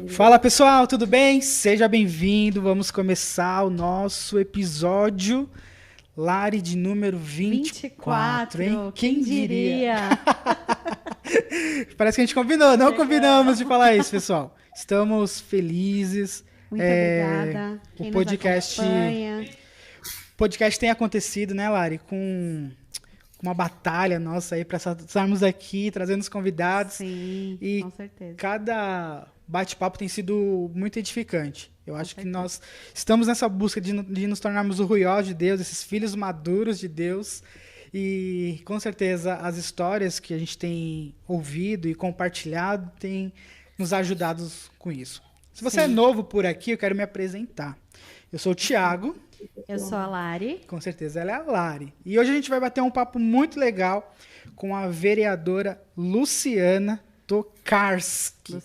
Fala pessoal, tudo bem? Seja bem-vindo. Vamos começar o nosso episódio Lari de número 24, hein? Quem diria? Parece que a gente combinou, não combinamos de falar isso, pessoal. Estamos felizes. Muito obrigada. O podcast tem acontecido, né, Lari? Com uma batalha nossa aí para estarmos aqui, trazendo os convidados. Sim, e com certeza. Cada bate-papo tem sido muito edificante. Eu acho que nós estamos nessa busca de nos tornarmos o ruiós de Deus, esses filhos maduros de Deus. E, com certeza, as histórias que a gente tem ouvido e compartilhado têm nos ajudado com isso. Se você é novo por aqui, eu quero me apresentar. Eu sou o Thiago. Eu sou a Lari. Com certeza, ela é a Lari. E hoje a gente vai bater um papo muito legal com a vereadora Luciana Tokarski.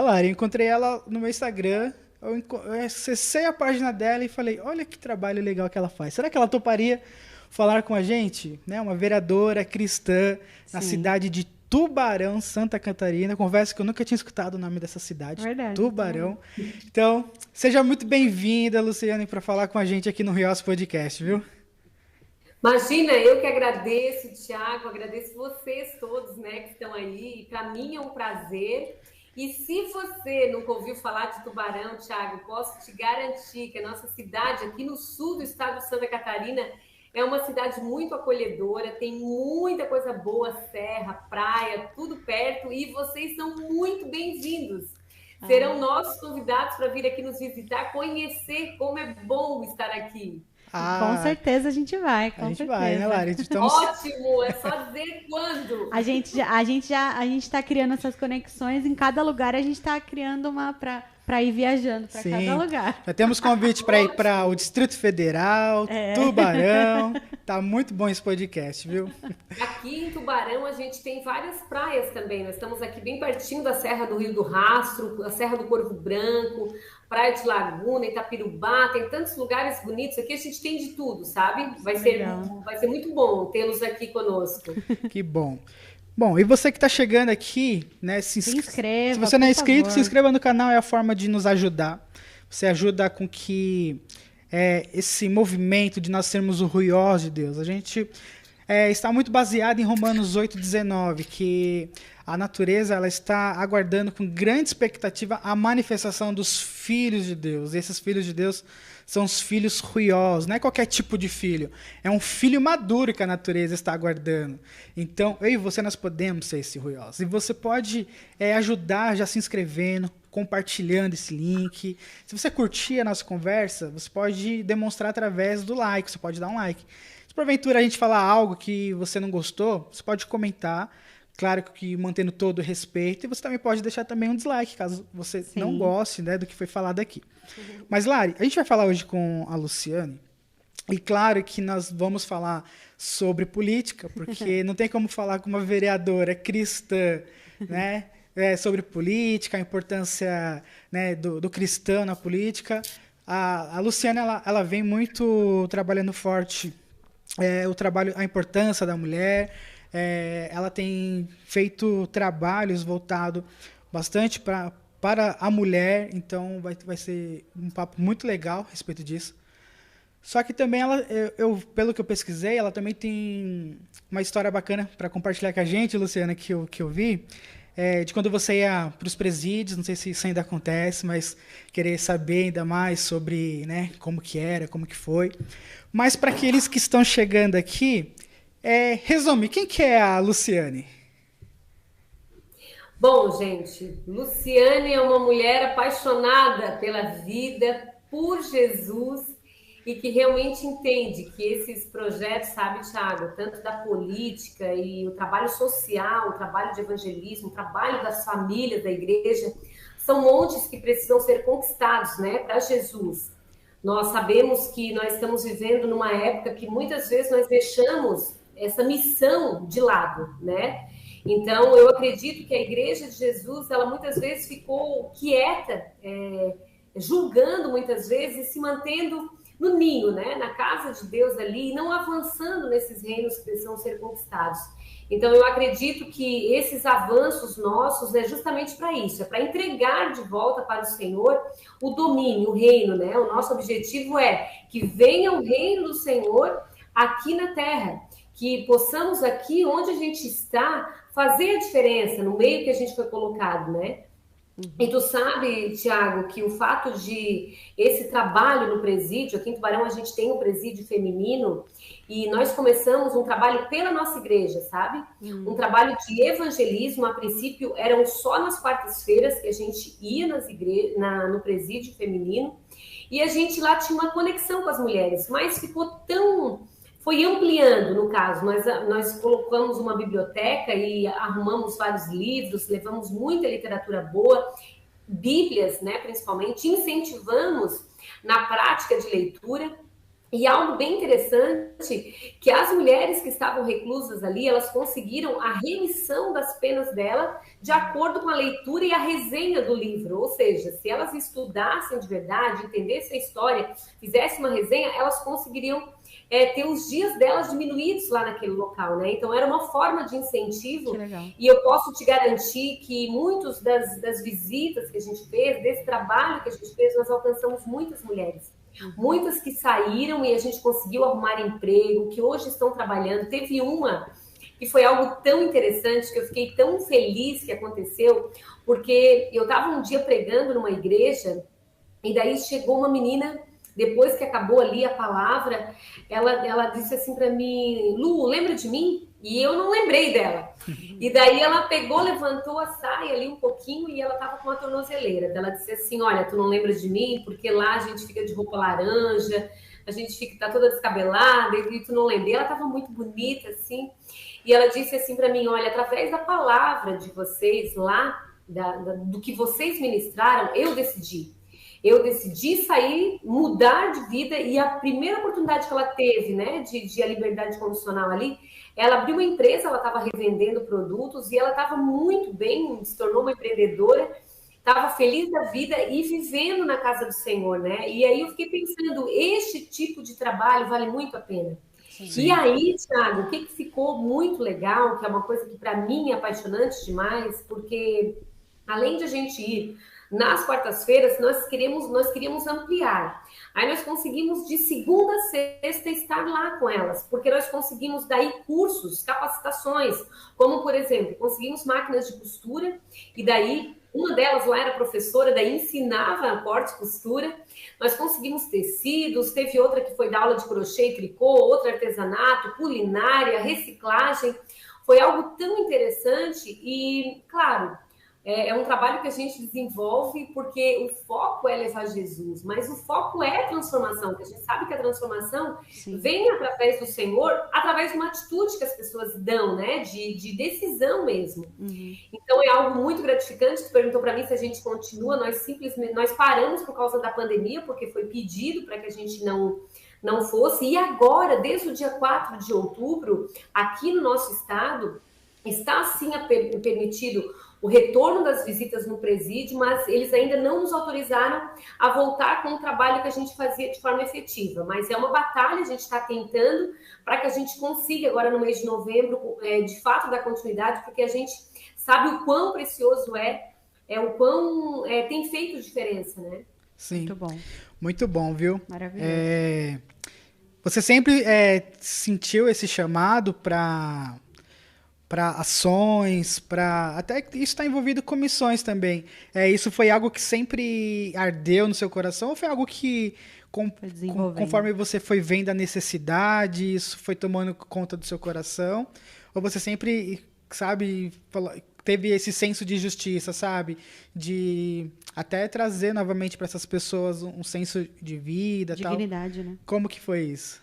Lari, eu encontrei ela no meu Instagram, eu acessei a página dela e falei, olha que trabalho legal que ela faz. Será que ela toparia falar com a gente? Né? Uma vereadora cristã na cidade de Tubarão, Santa Catarina. Confesso que eu nunca tinha escutado o nome dessa cidade. Verdade. Tubarão. Então, seja muito bem-vinda, Luciane, para falar com a gente aqui no Rios Podcast, viu? Imagina, eu que agradeço, Thiago, agradeço vocês todos, né, que estão aí. Para mim é um prazer. E se você nunca ouviu falar de Tubarão, Thiago, posso te garantir que a nossa cidade aqui no sul do estado de Santa Catarina é uma cidade muito acolhedora, tem muita coisa boa, serra, praia, tudo perto, e vocês são muito bem-vindos. Serão nossos convidados para vir aqui nos visitar, conhecer como é bom estar aqui. Com certeza a gente vai, a gente vai, né, Lari? Ótimo, é só dizer quando. A gente está criando essas conexões, em cada lugar a gente está criando uma para ir viajando para cada lugar. Já temos convite para ir para o Distrito Federal, Tubarão. Tá muito bom esse podcast, viu? Aqui em Tubarão a gente tem várias praias também. Nós estamos aqui bem pertinho da Serra do Rio do Rastro, a Serra do Corvo Branco, Praia de Laguna, Itapirubá, tem tantos lugares bonitos aqui, a gente tem de tudo, sabe? Vai ser muito bom tê-los aqui conosco. Que bom. Bom, e você que está chegando aqui, né, se inscreva. Se você não é inscrito, se inscreva no canal, é a forma de nos ajudar. Você ajuda com que esse movimento de nós sermos o ruiós de Deus. A gente está muito baseado em Romanos 8,19, que a natureza ela está aguardando com grande expectativa a manifestação dos filhos de Deus. E esses filhos de Deus são os filhos ruiosos, não é qualquer tipo de filho. É um filho maduro que a natureza está aguardando. Então, eu e você, nós podemos ser esse ruioso. E você pode ajudar já se inscrevendo, compartilhando esse link. Se você curtir a nossa conversa, você pode demonstrar através do like, você pode dar um like. Se porventura a gente falar algo que você não gostou, você pode comentar. Claro que mantendo todo o respeito. E você também pode deixar também um dislike, caso você não goste, né, do que foi falado aqui. Mas, Lari, a gente vai falar hoje com a Luciane. E claro que nós vamos falar sobre política, porque não tem como falar com uma vereadora cristã, né, sobre política, a importância, né, do cristão na política. A Luciane, ela vem muito trabalhando forte a importância da mulher. Ela tem feito trabalhos voltados bastante para a mulher, então vai ser um papo muito legal a respeito disso. Só que também pelo que eu pesquisei, ela também tem uma história bacana para compartilhar com a gente, Luciana, que eu vi, de quando você ia para os presídios, não sei se isso ainda acontece, mas querer saber ainda mais sobre, né, como que era, como que foi. Mas para aqueles que estão chegando aqui, resume, quem que é a Luciane? Bom, gente, Luciane é uma mulher apaixonada pela vida, por Jesus, e que realmente entende que esses projetos, sabe, Thiago, tanto da política e o trabalho social, o trabalho de evangelismo, o trabalho das famílias, da igreja, são montes que precisam ser conquistados, né, para Jesus. Nós sabemos que nós estamos vivendo numa época que muitas vezes nós deixamos essa missão de lado, né? Então, eu acredito que a Igreja de Jesus, ela muitas vezes ficou quieta, julgando muitas vezes e se mantendo no ninho, né? Na casa de Deus ali, e não avançando nesses reinos que precisam ser conquistados. Então, eu acredito que esses avanços nossos é justamente para isso, é para entregar de volta para o Senhor o domínio, o reino, né? O nosso objetivo é que venha o reino do Senhor aqui na terra, que possamos aqui, onde a gente está, fazer a diferença no meio que a gente foi colocado, né? E tu sabe, Tiago, que o fato de esse trabalho no presídio, aqui em Tubarão a gente tem um presídio feminino, e nós começamos um trabalho pela nossa igreja, sabe? Um trabalho de evangelismo. A princípio eram só nas quartas-feiras que a gente ia no presídio feminino, e a gente lá tinha uma conexão com as mulheres, mas ficou tão... Foi ampliando, no caso, nós colocamos uma biblioteca e arrumamos vários livros, levamos muita literatura boa, bíblias, né, principalmente, incentivamos na prática de leitura. E algo bem interessante, que as mulheres que estavam reclusas ali, elas conseguiram a remissão das penas dela de acordo com a leitura e a resenha do livro. Ou seja, se elas estudassem de verdade, entendessem a história, fizessem uma resenha, elas conseguiriam ter os dias delas diminuídos lá naquele local, né? Então, era uma forma de incentivo. E eu posso te garantir que muitas das visitas que a gente fez, desse trabalho que a gente fez, nós alcançamos muitas mulheres. Muitas que saíram e a gente conseguiu arrumar emprego, que hoje estão trabalhando. Teve uma que foi algo tão interessante, que eu fiquei tão feliz que aconteceu, porque eu estava um dia pregando numa igreja, e daí chegou uma menina, depois que acabou ali a palavra, ela disse assim para mim: Lu, lembra de mim? E eu não lembrei dela. E daí ela pegou, levantou a saia ali um pouquinho e ela estava com uma tornozeleira. Ela disse assim: olha, tu não lembra de mim? Porque lá a gente fica de roupa laranja, a gente tá toda descabelada e tu não lembra. E ela estava muito bonita, assim. E ela disse assim para mim: olha, através da palavra de vocês lá, do que vocês ministraram, eu decidi sair, mudar de vida, e a primeira oportunidade que ela teve, né, de a liberdade condicional ali, ela abriu uma empresa, ela estava revendendo produtos e ela estava muito bem, se tornou uma empreendedora, estava feliz da vida e vivendo na casa do Senhor, né? E aí eu fiquei pensando, este tipo de trabalho vale muito a pena. Sim. E aí, Thiago, o que ficou muito legal, que é uma coisa que para mim é apaixonante demais, porque além de a gente ir nas quartas-feiras, nós queríamos ampliar. Aí nós conseguimos de segunda a sexta estar lá com elas, porque nós conseguimos daí cursos, capacitações, como por exemplo, conseguimos máquinas de costura, e daí uma delas lá era professora, daí ensinava corte e costura. Nós conseguimos tecidos, teve outra que foi dar aula de crochê e tricô, outra artesanato, culinária, reciclagem. Foi algo tão interessante e, claro, é um trabalho que a gente desenvolve porque o foco é levar Jesus, mas o foco é a transformação, que a gente sabe que a transformação vem através do Senhor, através de uma atitude que as pessoas dão, né? De decisão mesmo. Então é algo muito gratificante. Tu perguntou para mim se a gente continua, nós paramos por causa da pandemia, porque foi pedido para que a gente não fosse, e agora, desde o dia 4 de outubro, aqui no nosso estado, está sim permitido o retorno das visitas no presídio, mas eles ainda não nos autorizaram a voltar com o trabalho que a gente fazia de forma efetiva. Mas é uma batalha, a gente está tentando para que a gente consiga agora no mês de novembro, de fato, dar continuidade, porque a gente sabe o quão precioso o quão tem feito diferença, né? Sim. Muito bom, viu? Maravilhoso. Você sempre sentiu esse chamado para ações, até isso está envolvido com missões também. Isso foi algo que sempre ardeu no seu coração, ou foi algo que, conforme você foi vendo a necessidade, isso foi tomando conta do seu coração? Ou você sempre, sabe, teve esse senso de justiça, sabe? De até trazer novamente para essas pessoas um senso de vida, dignidade, tal. Né? Como que foi isso?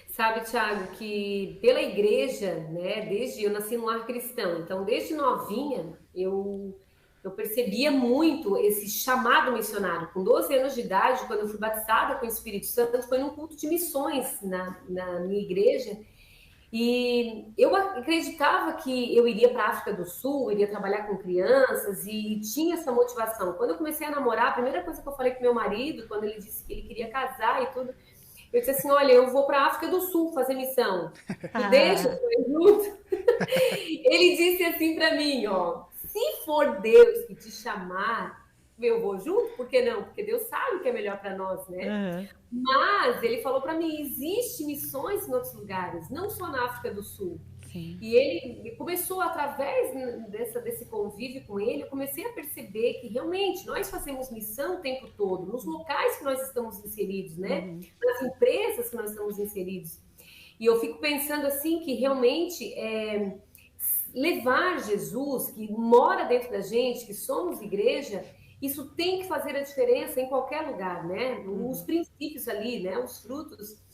Sabe, Thiago, que pela igreja, né, eu nasci num lar cristão, então desde novinha eu percebia muito esse chamado missionário. Com 12 anos de idade, quando eu fui batizada com o Espírito Santo, foi num culto de missões na minha igreja, e eu acreditava que eu iria para a África do Sul, iria trabalhar com crianças, e tinha essa motivação. Quando eu comecei a namorar, a primeira coisa que eu falei com meu marido, quando ele disse que ele queria casar e tudo, eu disse assim: olha, eu vou para a África do Sul fazer missão. Tu deixa, eu junto. Ele disse assim para mim, ó, se for Deus que te chamar, eu vou junto, por que não? Porque Deus sabe o que é melhor para nós, né? Aham. Mas ele falou para mim, existe missões em outros lugares, não só na África do Sul. Sim. E ele começou, através desse convívio com ele, eu comecei a perceber que realmente nós fazemos missão o tempo todo, nos locais que nós estamos inseridos, né? Nas empresas que nós estamos inseridos. E eu fico pensando assim que realmente levar Jesus, que mora dentro da gente, que somos igreja, isso tem que fazer a diferença em qualquer lugar, né? Os princípios ali, né? Os frutos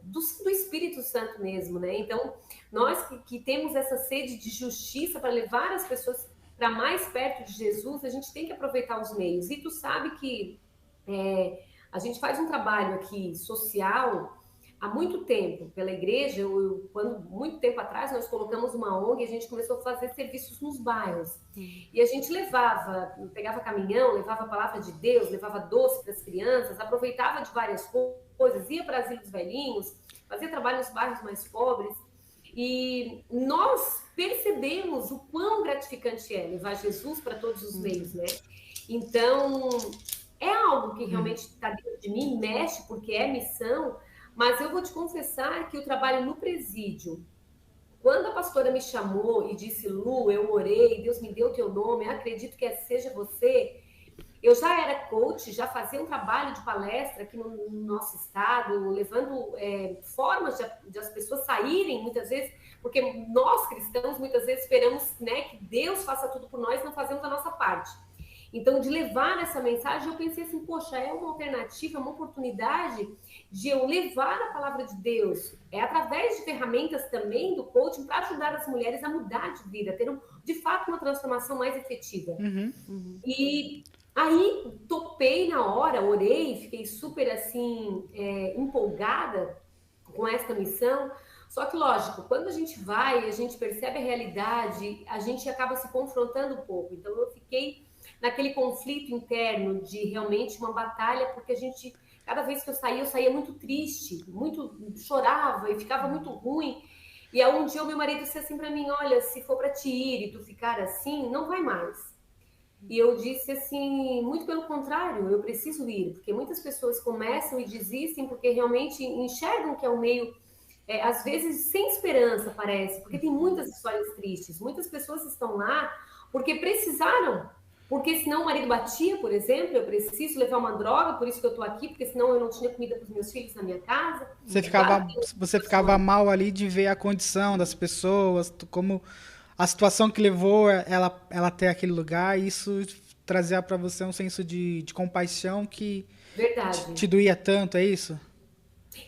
do Espírito Santo mesmo, né? Então, nós que temos essa sede de justiça para levar as pessoas para mais perto de Jesus, a gente tem que aproveitar os meios. E tu sabe que a gente faz um trabalho aqui social há muito tempo pela igreja. Quando muito tempo atrás nós colocamos uma ONG e a gente começou a fazer serviços nos bairros. E a gente pegava caminhão, levava a palavra de Deus, levava doce para as crianças, aproveitava de várias coisas, ia para asilo dos velhinhos, fazia trabalho nos bairros mais pobres. E nós percebemos o quão gratificante é levar Jesus para todos os meios, né? Então, é algo que realmente está dentro de mim, mexe, porque é missão. Mas eu vou te confessar que o trabalho no presídio, quando a pastora me chamou e disse, Lu, eu orei, Deus me deu o teu nome, eu acredito que seja você. Eu já era coach, já fazia um trabalho de palestra aqui no nosso estado, levando formas de as pessoas saírem, muitas vezes, porque nós cristãos, muitas vezes, esperamos, né, que Deus faça tudo por nós, não fazemos a nossa parte. Então, de levar essa mensagem, eu pensei assim, poxa, é uma alternativa, uma oportunidade de eu levar a palavra de Deus, através de ferramentas também do coaching, para ajudar as mulheres a mudar de vida, ter, de fato, uma transformação mais efetiva. E aí, topei na hora, orei, fiquei super, assim, empolgada com essa missão. Só que, lógico, quando a gente vai, a gente percebe a realidade, a gente acaba se confrontando um pouco. Então, eu fiquei naquele conflito interno de realmente uma batalha, porque cada vez que eu saía muito triste, chorava e ficava muito ruim. E aí um dia o meu marido disse assim para mim, olha, se for para te ir e tu ficar assim, não vai mais. E eu disse assim, muito pelo contrário, eu preciso ir, porque muitas pessoas começam e desistem porque realmente enxergam que é um meio, às vezes sem esperança, parece, porque tem muitas histórias tristes, muitas pessoas estão lá porque precisaram. Porque senão o marido batia, por exemplo, eu preciso levar uma droga, por isso que eu estou aqui, porque senão eu não tinha comida para os meus filhos na minha casa. Você ficava mal ali de ver a condição das pessoas, como a situação que levou ela até aquele lugar, e isso trazia para você um senso de compaixão que te doía tanto, é isso?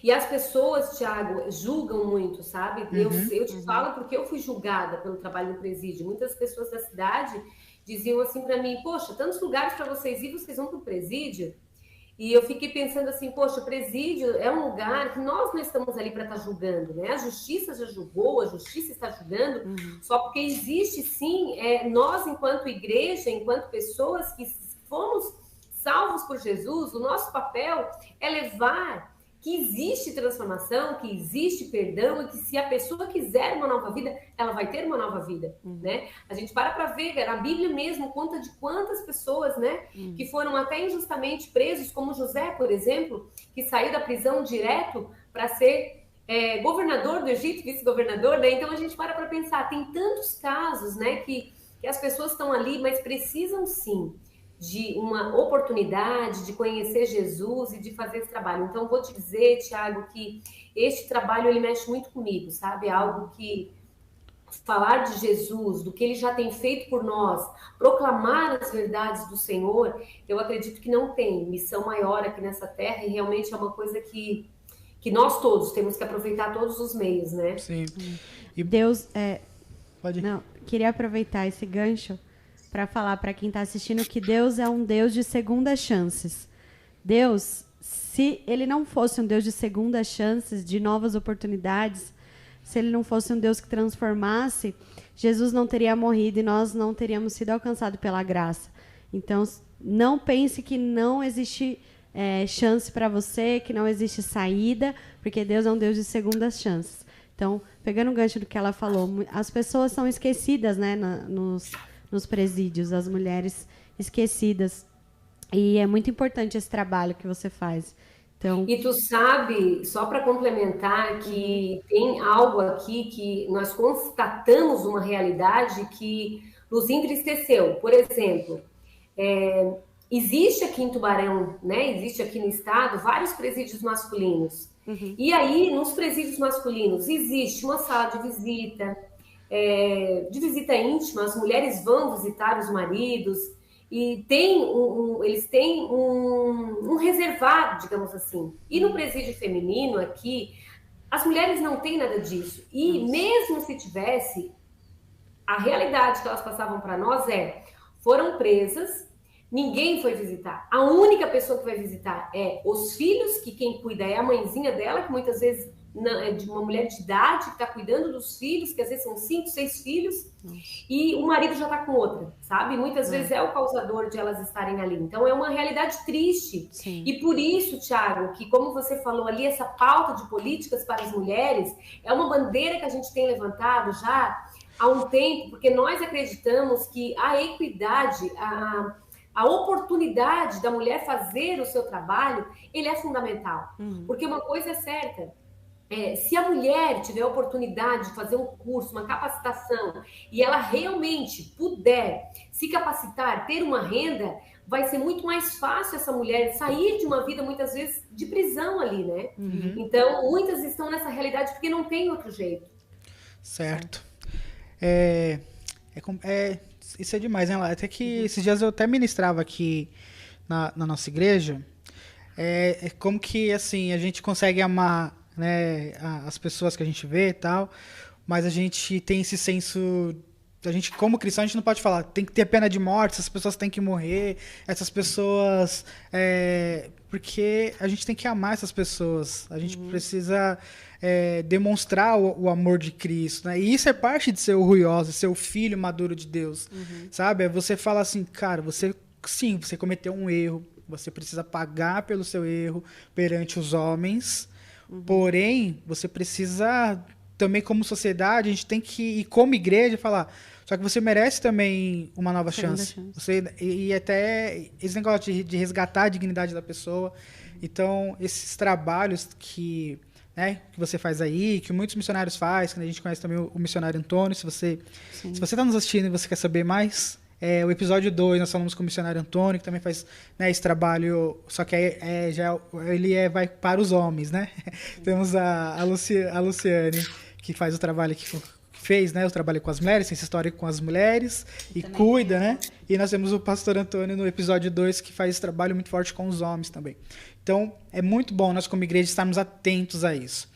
E as pessoas, Thiago, julgam muito, sabe? Eu te falo porque eu fui julgada pelo trabalho no presídio. Muitas pessoas da cidade diziam assim para mim, poxa, tantos lugares para vocês ir, vocês vão para o presídio? E eu fiquei pensando assim, poxa, o presídio é um lugar que nós não estamos ali para estar julgando, né? A justiça já julgou, a justiça está julgando, só porque existe sim, nós enquanto igreja, enquanto pessoas que fomos salvos por Jesus, o nosso papel é levar que existe transformação, que existe perdão e que se a pessoa quiser uma nova vida, ela vai ter uma nova vida, né? A gente para ver, a Bíblia mesmo conta de quantas pessoas, né, que foram até injustamente presos, como José, por exemplo, que saiu da prisão direto para ser governador do Egito, vice-governador, né? Então a gente para pensar, tem tantos casos, né, que as pessoas estão ali, mas precisam sim de uma oportunidade de conhecer Jesus e de fazer esse trabalho. Então, vou te dizer, Thiago, que este trabalho, ele mexe muito comigo, sabe? É algo que falar de Jesus, do que ele já tem feito por nós, proclamar as verdades do Senhor, eu acredito que não tem missão maior aqui nessa terra, e realmente é uma coisa que nós todos temos que aproveitar todos os meios, né? Sim. E Deus... Pode ir. Não, queria aproveitar esse gancho para falar para quem está assistindo que Deus é um Deus de segundas chances. Deus, se ele não fosse um Deus de segundas chances, de novas oportunidades, se ele não fosse um Deus que transformasse, Jesus não teria morrido e nós não teríamos sido alcançados pela graça. Então, não pense que não existe chance para você, que não existe saída, porque Deus é um Deus de segundas chances. Então, pegando o gancho do que ela falou, as pessoas são esquecidas, né, nos presídios, as mulheres esquecidas. E é muito importante esse trabalho que você faz. Então, E tu sabe, só para complementar, que tem algo aqui que nós constatamos uma realidade que nos entristeceu. Por exemplo, existe aqui em Tubarão, né? Existe aqui no estado vários presídios masculinos. E aí, nos presídios masculinos, existe uma sala de visita íntima, as mulheres vão visitar os maridos, e eles têm um reservado, digamos assim. E no presídio feminino aqui, as mulheres não têm nada disso. E mesmo se tivesse, a realidade que elas passavam para nós foram presas, ninguém foi visitar. A única pessoa que vai visitar é os filhos, que quem cuida é a mãezinha dela, que muitas vezes é de uma mulher de idade, que está cuidando dos filhos, que às vezes são 5, 6 filhos, e o marido já está com outra, sabe? Muitas vezes é o causador de elas estarem ali. Então, é uma realidade triste. Sim. E por isso, Thiago, que como você falou ali, essa pauta de políticas para as mulheres é uma bandeira que a gente tem levantado já há um tempo, porque nós acreditamos que a equidade, a oportunidade da mulher fazer o seu trabalho, ele é fundamental. Porque uma coisa é certa, se a mulher tiver a oportunidade de fazer um curso, uma capacitação, e ela realmente puder se capacitar, ter uma renda, vai ser muito mais fácil essa mulher sair de uma vida, muitas vezes, de prisão ali, né? Então, muitas estão nessa realidade porque não tem outro jeito. Certo. Isso é demais, né? Até que esses dias eu até ministrava aqui na nossa igreja, como que, assim, a gente consegue amar, né, as pessoas que a gente vê e tal, mas a gente tem esse senso, a gente, como cristão, a gente não pode falar, tem que ter pena de morte, essas pessoas têm que morrer, essas pessoas, porque a gente tem que amar essas pessoas, a gente precisa demonstrar o amor de Cristo, né? E isso é parte de ser orgulhoso, ser o filho maduro de Deus, sabe? Você fala assim, cara, você cometeu um erro, você precisa pagar pelo seu erro perante os homens, porém, você precisa também, como sociedade, a gente tem que ir como igreja falar, só que você merece também uma nova chance. E até esse negócio de resgatar a dignidade da pessoa. Então, esses trabalhos que você faz aí, que muitos missionários fazem, que a gente conhece também o missionário Antônio, se você está nos assistindo e você quer saber mais, o episódio 2, nós falamos com o missionário Antônio, que também faz, né, esse trabalho, só que ele vai para os homens, né? Temos a Luciane, que faz o trabalho que fez, né, o trabalho com as mulheres, tem essa história com as mulheres, e cuida, né? E nós temos o pastor Antônio no episódio 2, que faz esse trabalho muito forte com os homens também. Então, é muito bom nós, como igreja, estarmos atentos a isso.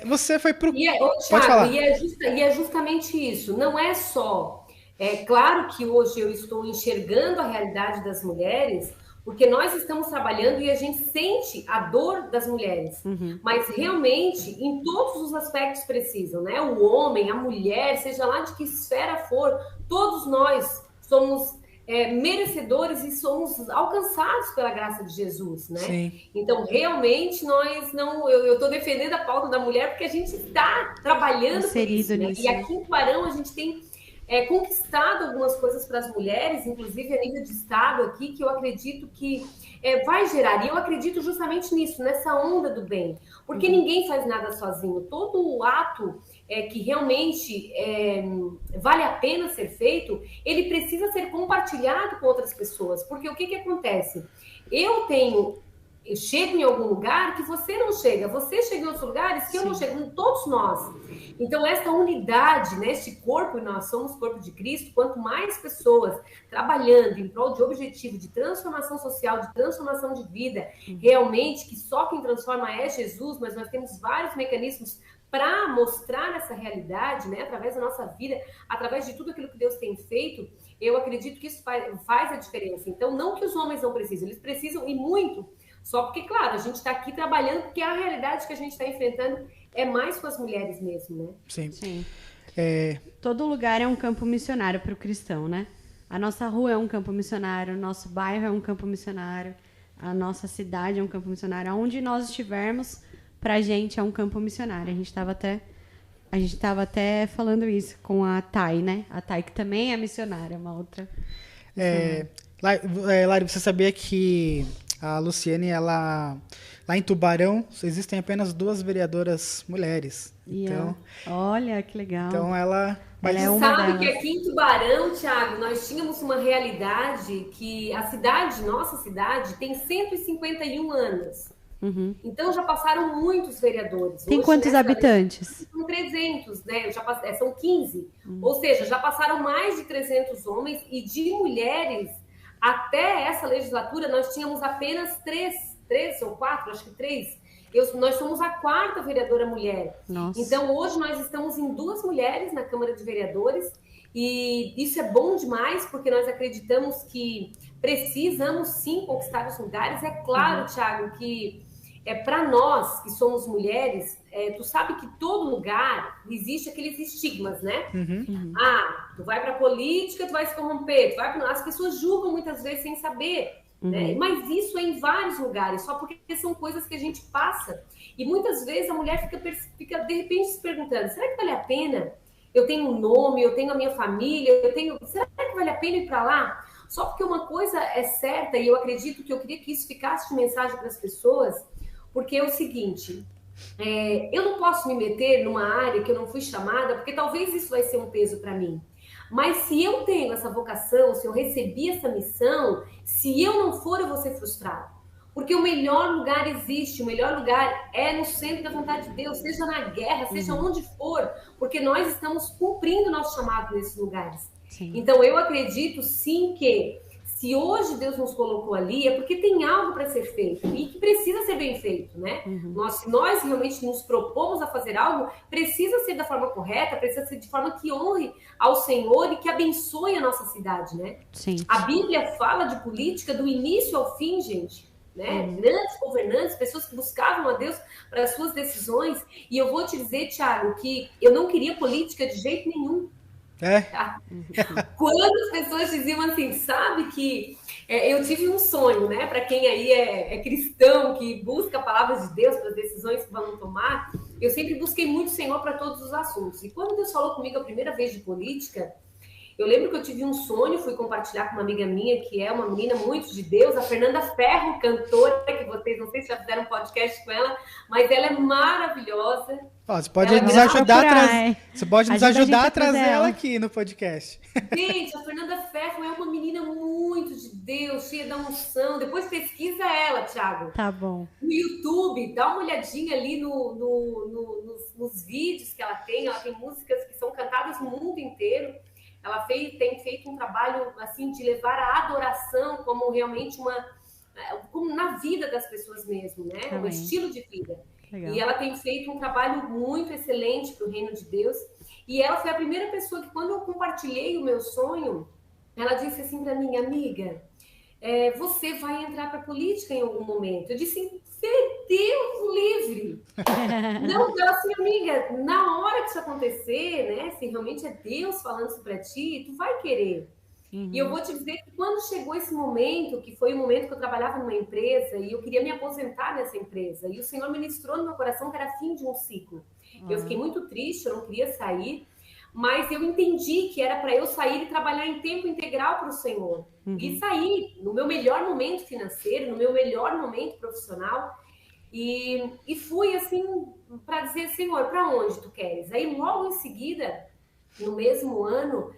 Você foi pro... Pode falar. E é justamente isso. Não é só... claro que hoje eu estou enxergando a realidade das mulheres, porque nós estamos trabalhando e a gente sente a dor das mulheres. Mas realmente, em todos os aspectos precisam, né? O homem, a mulher, seja lá de que esfera for, todos nós somos merecedores e somos alcançados pela graça de Jesus, né? Sim. Então, realmente, nós não... Eu estou defendendo a pauta da mulher porque a gente está trabalhando por isso, né? E aqui em Tubarão, a gente tem conquistado algumas coisas para as mulheres, inclusive a nível de Estado aqui, que eu acredito que vai gerar. E eu acredito justamente nisso, nessa onda do bem. Porque ninguém faz nada sozinho. Todo o ato que realmente vale a pena ser feito, ele precisa ser compartilhado com outras pessoas. Porque o que acontece? Eu chego em algum lugar que você não chega. Você chega em outros lugares que eu não chego. Todos nós. Então, essa unidade, né, este corpo, e nós somos corpo de Cristo, quanto mais pessoas trabalhando em prol de objetivo de transformação social, de transformação de vida, realmente, que só quem transforma é Jesus, mas nós temos vários mecanismos para mostrar essa realidade, né, através da nossa vida, através de tudo aquilo que Deus tem feito, eu acredito que isso faz a diferença. Então, não que os homens não precisam, eles precisam e muito. Só porque, claro, a gente está aqui trabalhando porque a realidade que a gente está enfrentando é mais com as mulheres mesmo, né? Sim. Todo lugar é um campo missionário para o cristão, né? A nossa rua é um campo missionário, o nosso bairro é um campo missionário, a nossa cidade é um campo missionário. Aonde nós estivermos, para a gente é um campo missionário. A gente estava até A gente estava até falando isso com a Thay, né? A Thay, que também é missionária, uma outra. Lari, você sabia que a Luciane, lá em Tubarão, existem apenas 2 vereadoras mulheres. Então, olha, que legal. Então ela é uma sabe delas. que aqui em Tubarão, Thiago, nós tínhamos uma realidade que a cidade, nossa cidade, tem 151 anos. Uhum. Então já passaram muitos vereadores. Tem quantos habitantes? São 300, né? São 15. Ou seja, já passaram mais de 300 homens e de mulheres. Até essa legislatura nós tínhamos apenas 3 ou 4, acho que 3. Nós somos a 4ª vereadora mulher. Nossa. Então hoje nós estamos em 2 mulheres na Câmara de Vereadores e isso é bom demais porque nós acreditamos que precisamos sim conquistar os lugares. É claro, Thiago, que para nós que somos mulheres, tu sabe que todo lugar existe aqueles estigmas, né? Uhum. Tu vai para a política, tu vai se corromper, as pessoas julgam muitas vezes sem saber. Né? Mas isso é em vários lugares, só porque são coisas que a gente passa. E muitas vezes a mulher fica de repente se perguntando, será que vale a pena? Eu tenho um nome, eu tenho a minha família, será que vale a pena ir para lá? Só porque uma coisa é certa, e eu acredito que eu queria que isso ficasse de mensagem para as pessoas, porque é o seguinte, eu não posso me meter numa área que eu não fui chamada, porque talvez isso vai ser um peso para mim. Mas se eu tenho essa vocação, se eu recebi essa missão, se eu não for, eu vou ser frustrado. Porque o melhor lugar existe, o melhor lugar é no centro da vontade de Deus, seja na guerra, seja onde for, porque nós estamos cumprindo o nosso chamado nesses lugares. Sim. Então eu acredito sim que se hoje Deus nos colocou ali, é porque tem algo para ser feito e que precisa ser bem feito, né? Se nós realmente nos propomos a fazer algo, precisa ser da forma correta, precisa ser de forma que honre ao Senhor e que abençoe a nossa cidade, né? Sim. A Bíblia fala de política do início ao fim, gente, né? Grandes governantes, pessoas que buscavam a Deus para as suas decisões. E eu vou te dizer, Thiago, que eu não queria política de jeito nenhum. Quando as pessoas diziam assim, sabe que eu tive um sonho, né? Para quem aí é cristão, que busca a palavra de Deus para as decisões que vamos tomar, eu sempre busquei muito o Senhor para todos os assuntos. E quando Deus falou comigo a primeira vez de política, eu lembro que eu tive um sonho, fui compartilhar com uma amiga minha, que é uma menina muito de Deus, a Fernanda Ferro, cantora, que vocês, não sei se já fizeram um podcast com ela, mas ela é maravilhosa. Você pode nos ajudar a trazer ela aqui no podcast. Gente, a Fernanda Ferro é uma menina muito de Deus, cheia da unção. Depois pesquisa ela, Thiago. Tá bom. No YouTube, dá uma olhadinha ali nos vídeos que ela tem músicas que são cantadas no mundo inteiro. Ela tem feito um trabalho assim de levar a adoração como realmente como na vida das pessoas mesmo, né? Um estilo de vida. Legal. E ela tem feito um trabalho muito excelente para o reino de Deus. E ela foi a primeira pessoa que, quando eu compartilhei o meu sonho, ela disse assim para mim, amiga, você vai entrar para a política em algum momento. Eu disse, Deus livre! Não, ela assim, amiga, na hora que isso acontecer, né, se realmente é Deus falando isso para ti, tu vai querer. E eu vou te dizer que quando chegou esse momento, que foi o momento que eu trabalhava numa empresa e eu queria me aposentar nessa empresa, e o Senhor ministrou no meu coração que era fim de um ciclo. Eu fiquei muito triste, eu não queria sair, mas eu entendi que era para eu sair e trabalhar em tempo integral para o Senhor. E sair no meu melhor momento financeiro, no meu melhor momento profissional. E fui assim, para dizer, Senhor, para onde tu queres? Aí logo em seguida, no mesmo ano,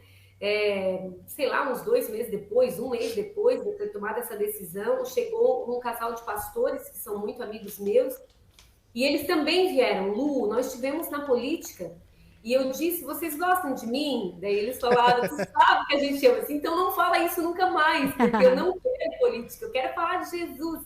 sei lá, uns 2 meses depois, um mês depois de eu ter tomado essa decisão, chegou um casal de pastores, que são muito amigos meus, e eles também vieram. Lu, nós estivemos na política, e eu disse, vocês gostam de mim? Daí eles falaram, tu sabe que a gente ama assim, então não fala isso nunca mais, porque eu não quero política, eu quero falar de Jesus.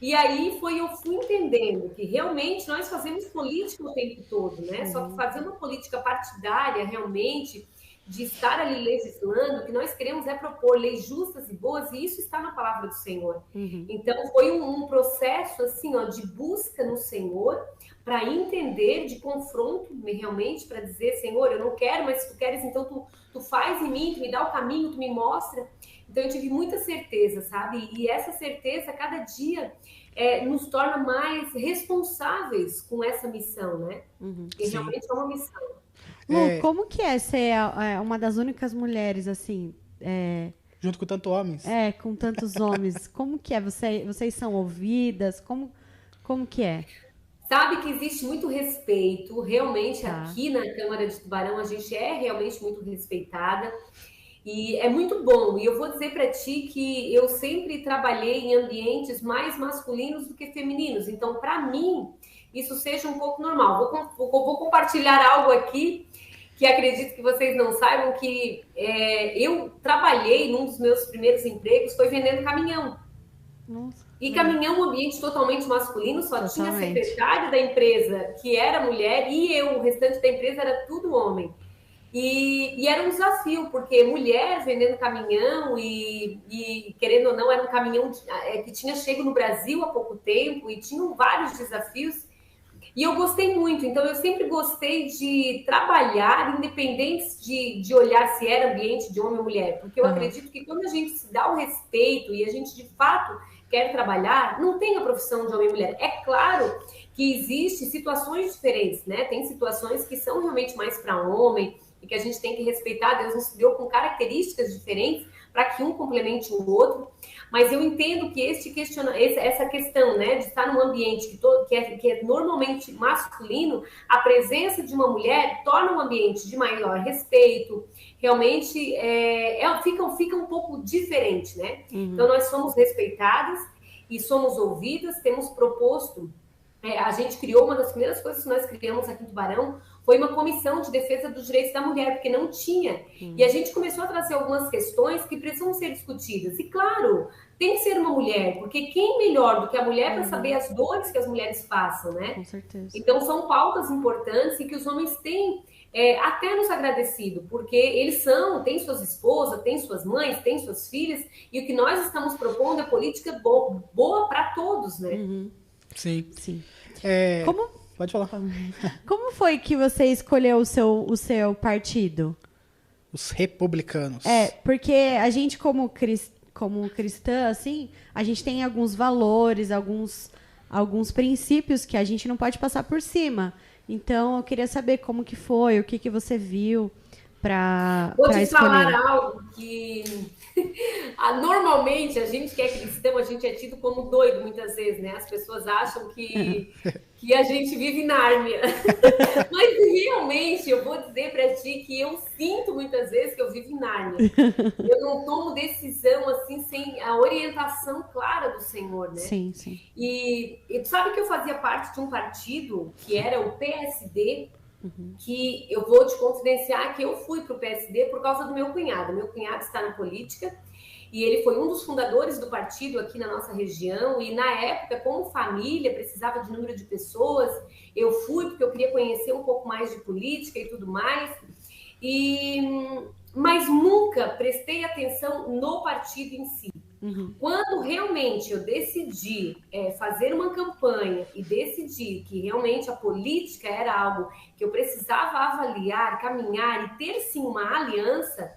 E aí eu fui entendendo que realmente nós fazemos política o tempo todo, né? Só que fazer uma política partidária realmente, de estar ali legislando, o que nós queremos é propor leis justas e boas, e isso está na palavra do Senhor. Então, foi um processo, assim, ó, de busca no Senhor, para entender, de confronto, realmente, para dizer, Senhor, eu não quero, mas se tu queres, então tu faz em mim, tu me dá o caminho, tu me mostra. Então, eu tive muita certeza, sabe? E essa certeza, cada dia, nos torna mais responsáveis com essa missão, né? E realmente é uma missão. Lu, como que é ser uma das únicas mulheres, assim, junto com tantos homens? Com tantos homens. Como que é? Vocês são ouvidas? Como que é? Sabe que existe muito respeito, realmente aqui na Câmara de Tubarão a gente é realmente muito respeitada e é muito bom. E eu vou dizer para ti que eu sempre trabalhei em ambientes mais masculinos do que femininos. Então, para mim, isso seja um pouco normal. Vou compartilhar algo aqui que acredito que vocês não saibam, que eu trabalhei num dos meus primeiros empregos, foi vendendo caminhão. Nossa. E caminhão, um ambiente totalmente masculino, só tinha a secretária da empresa, que era mulher, e eu, o restante da empresa era tudo homem. E era um desafio, porque mulher vendendo caminhão e querendo ou não, era um caminhão que tinha chego no Brasil há pouco tempo e tinham vários desafios. E eu gostei muito, então eu sempre gostei de trabalhar, independente de olhar se era ambiente de homem ou mulher, porque eu acredito que quando a gente se dá o respeito e a gente de fato quer trabalhar, não tem a profissão de homem e mulher. É claro que existem situações diferentes, né? Tem situações que são realmente mais para homem e que a gente tem que respeitar. Deus nos criou com características diferentes para que um complemente o outro. Mas eu entendo que essa questão, né, de estar num ambiente que é normalmente masculino, a presença de uma mulher torna um ambiente de maior respeito, realmente fica um pouco diferente, né? Então, nós somos respeitadas e somos ouvidas, temos proposto, a gente criou, uma das primeiras coisas que nós criamos aqui em Tubarão, foi uma comissão de defesa dos direitos da mulher, porque não tinha. E a gente começou a trazer algumas questões que precisam ser discutidas. E, claro, tem que ser uma mulher, porque quem melhor do que a mulher para saber as dores que as mulheres passam, né? Com certeza. Então, são pautas importantes e que os homens têm até nos agradecido, porque eles têm suas esposas, têm suas mães, têm suas filhas, e o que nós estamos propondo é política boa para todos, né? Sim. Pode falar. Como foi que você escolheu o seu partido? Os republicanos. Porque a gente, como cristã, assim, a gente tem alguns valores, alguns princípios que a gente não pode passar por cima. Então, eu queria saber como que foi, o que você viu para escolher. Vou te falar algo que normalmente a gente que é cristão, a gente é tido como doido muitas vezes, né? As pessoas acham que a gente vive Nárnia. Mas realmente eu vou dizer para ti que eu sinto muitas vezes que eu vivo em Nárnia. Eu não tomo decisão assim sem a orientação clara do Senhor, né? Sim, sim. E tu sabe que eu fazia parte de um partido que era o PSD, que eu vou te confidenciar que eu fui para o PSD por causa do meu cunhado. Meu cunhado está na política e ele foi um dos fundadores do partido aqui na nossa região. E na época, como família, precisava de número de pessoas. Eu fui porque eu queria conhecer um pouco mais de política e tudo mais. Mas nunca prestei atenção no partido em si. Quando realmente eu decidi fazer uma campanha e decidi que realmente a política era algo que eu precisava avaliar, caminhar e ter sim uma aliança,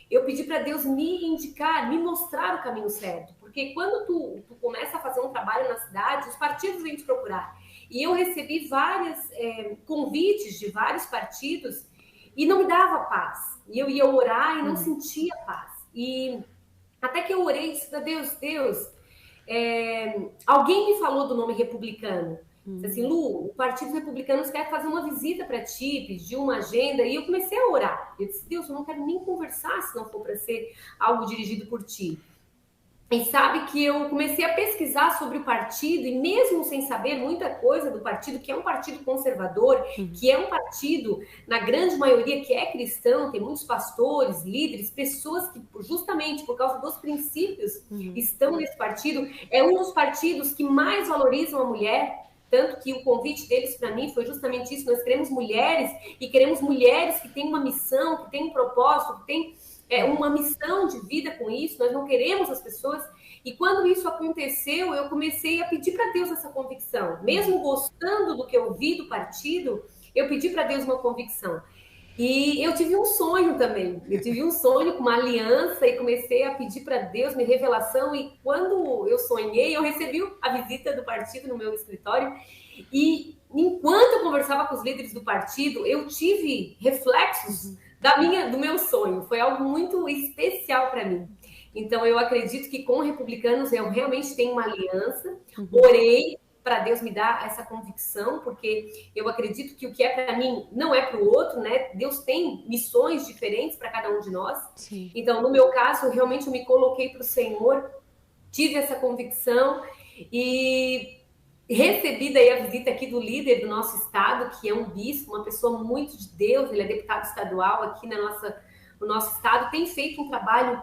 eu pedi para Deus me indicar, me mostrar o caminho certo. Porque quando tu começa a fazer um trabalho na cidade, os partidos vêm te procurar. E eu recebi vários convites de vários partidos e não me dava paz. E eu ia orar e não sentia paz. E até que eu orei e disse para Deus, alguém me falou do nome republicano. Disse assim, Lu, o Partido Republicano quer fazer uma visita para ti, pediu uma agenda, e eu comecei a orar. Eu disse, Deus, eu não quero nem conversar se não for para ser algo dirigido por ti. E sabe que eu comecei a pesquisar sobre o partido, e mesmo sem saber muita coisa do partido, que é um partido conservador, que é um partido, na grande maioria, que é cristão, tem muitos pastores, líderes, pessoas que, justamente por causa dos princípios, estão nesse partido. É um dos partidos que mais valorizam a mulher. tanto que o convite deles para mim foi justamente isso, nós queremos mulheres, e queremos mulheres que têm uma missão, que têm um propósito, que têm uma missão de vida com isso, nós não queremos as pessoas. E quando isso aconteceu, eu comecei a pedir para Deus essa convicção. Mesmo gostando do que eu vi do partido, eu pedi para Deus uma convicção. E eu tive um sonho também. Eu tive um sonho com uma aliança e comecei a pedir para Deus uma revelação. E quando eu sonhei, eu recebi a visita do partido no meu escritório. E enquanto eu conversava com os líderes do partido, eu tive reflexos do meu sonho. Foi algo muito especial para mim. Então, eu acredito que com republicanos eu realmente tenho uma aliança. Orei para Deus me dar essa convicção, porque eu acredito que o que é para mim não é para o outro, né? Deus tem missões diferentes para cada um de nós. Sim. Então, no meu caso, realmente eu me coloquei para o Senhor, tive essa convicção e recebi daí a visita aqui do líder do nosso estado, que é um bispo, uma pessoa muito de Deus, ele é deputado estadual aqui no nosso estado, tem feito um trabalho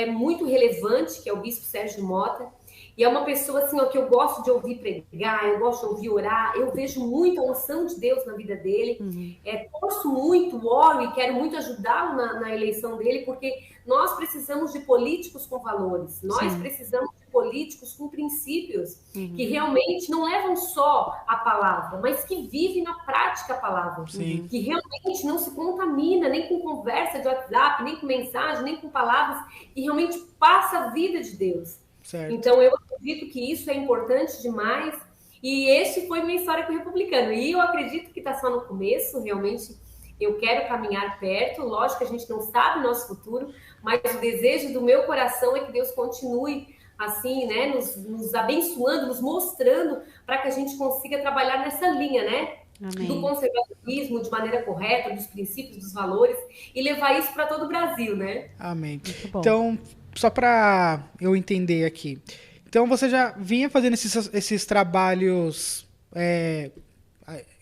muito relevante, que é o bispo Sérgio Mota, e é uma pessoa assim, ó, que eu gosto de ouvir pregar, eu gosto de ouvir orar, eu vejo muita unção de Deus na vida dele, torço muito, oro e quero muito ajudá-lo na eleição dele, porque nós precisamos de políticos com valores, nós precisamos de políticos com princípios, que realmente não levam só a palavra, mas que vivem na prática a palavra, que realmente não se contamina nem com conversa de WhatsApp, nem com mensagem, nem com palavras, que realmente passa a vida de Deus. Certo. Então, eu acredito que isso é importante demais. E esse foi minha história com o republicano. E eu acredito que está só no começo. Realmente, eu quero caminhar perto. Lógico que a gente não sabe o nosso futuro, mas o desejo do meu coração é que Deus continue assim, né, nos abençoando, nos mostrando para que a gente consiga trabalhar nessa linha, né? Amém. Do conservadorismo de maneira correta, dos princípios, dos valores, e levar isso para todo o Brasil, né? Amém. Então, só para eu entender aqui. Então, você já vinha fazendo esses trabalhos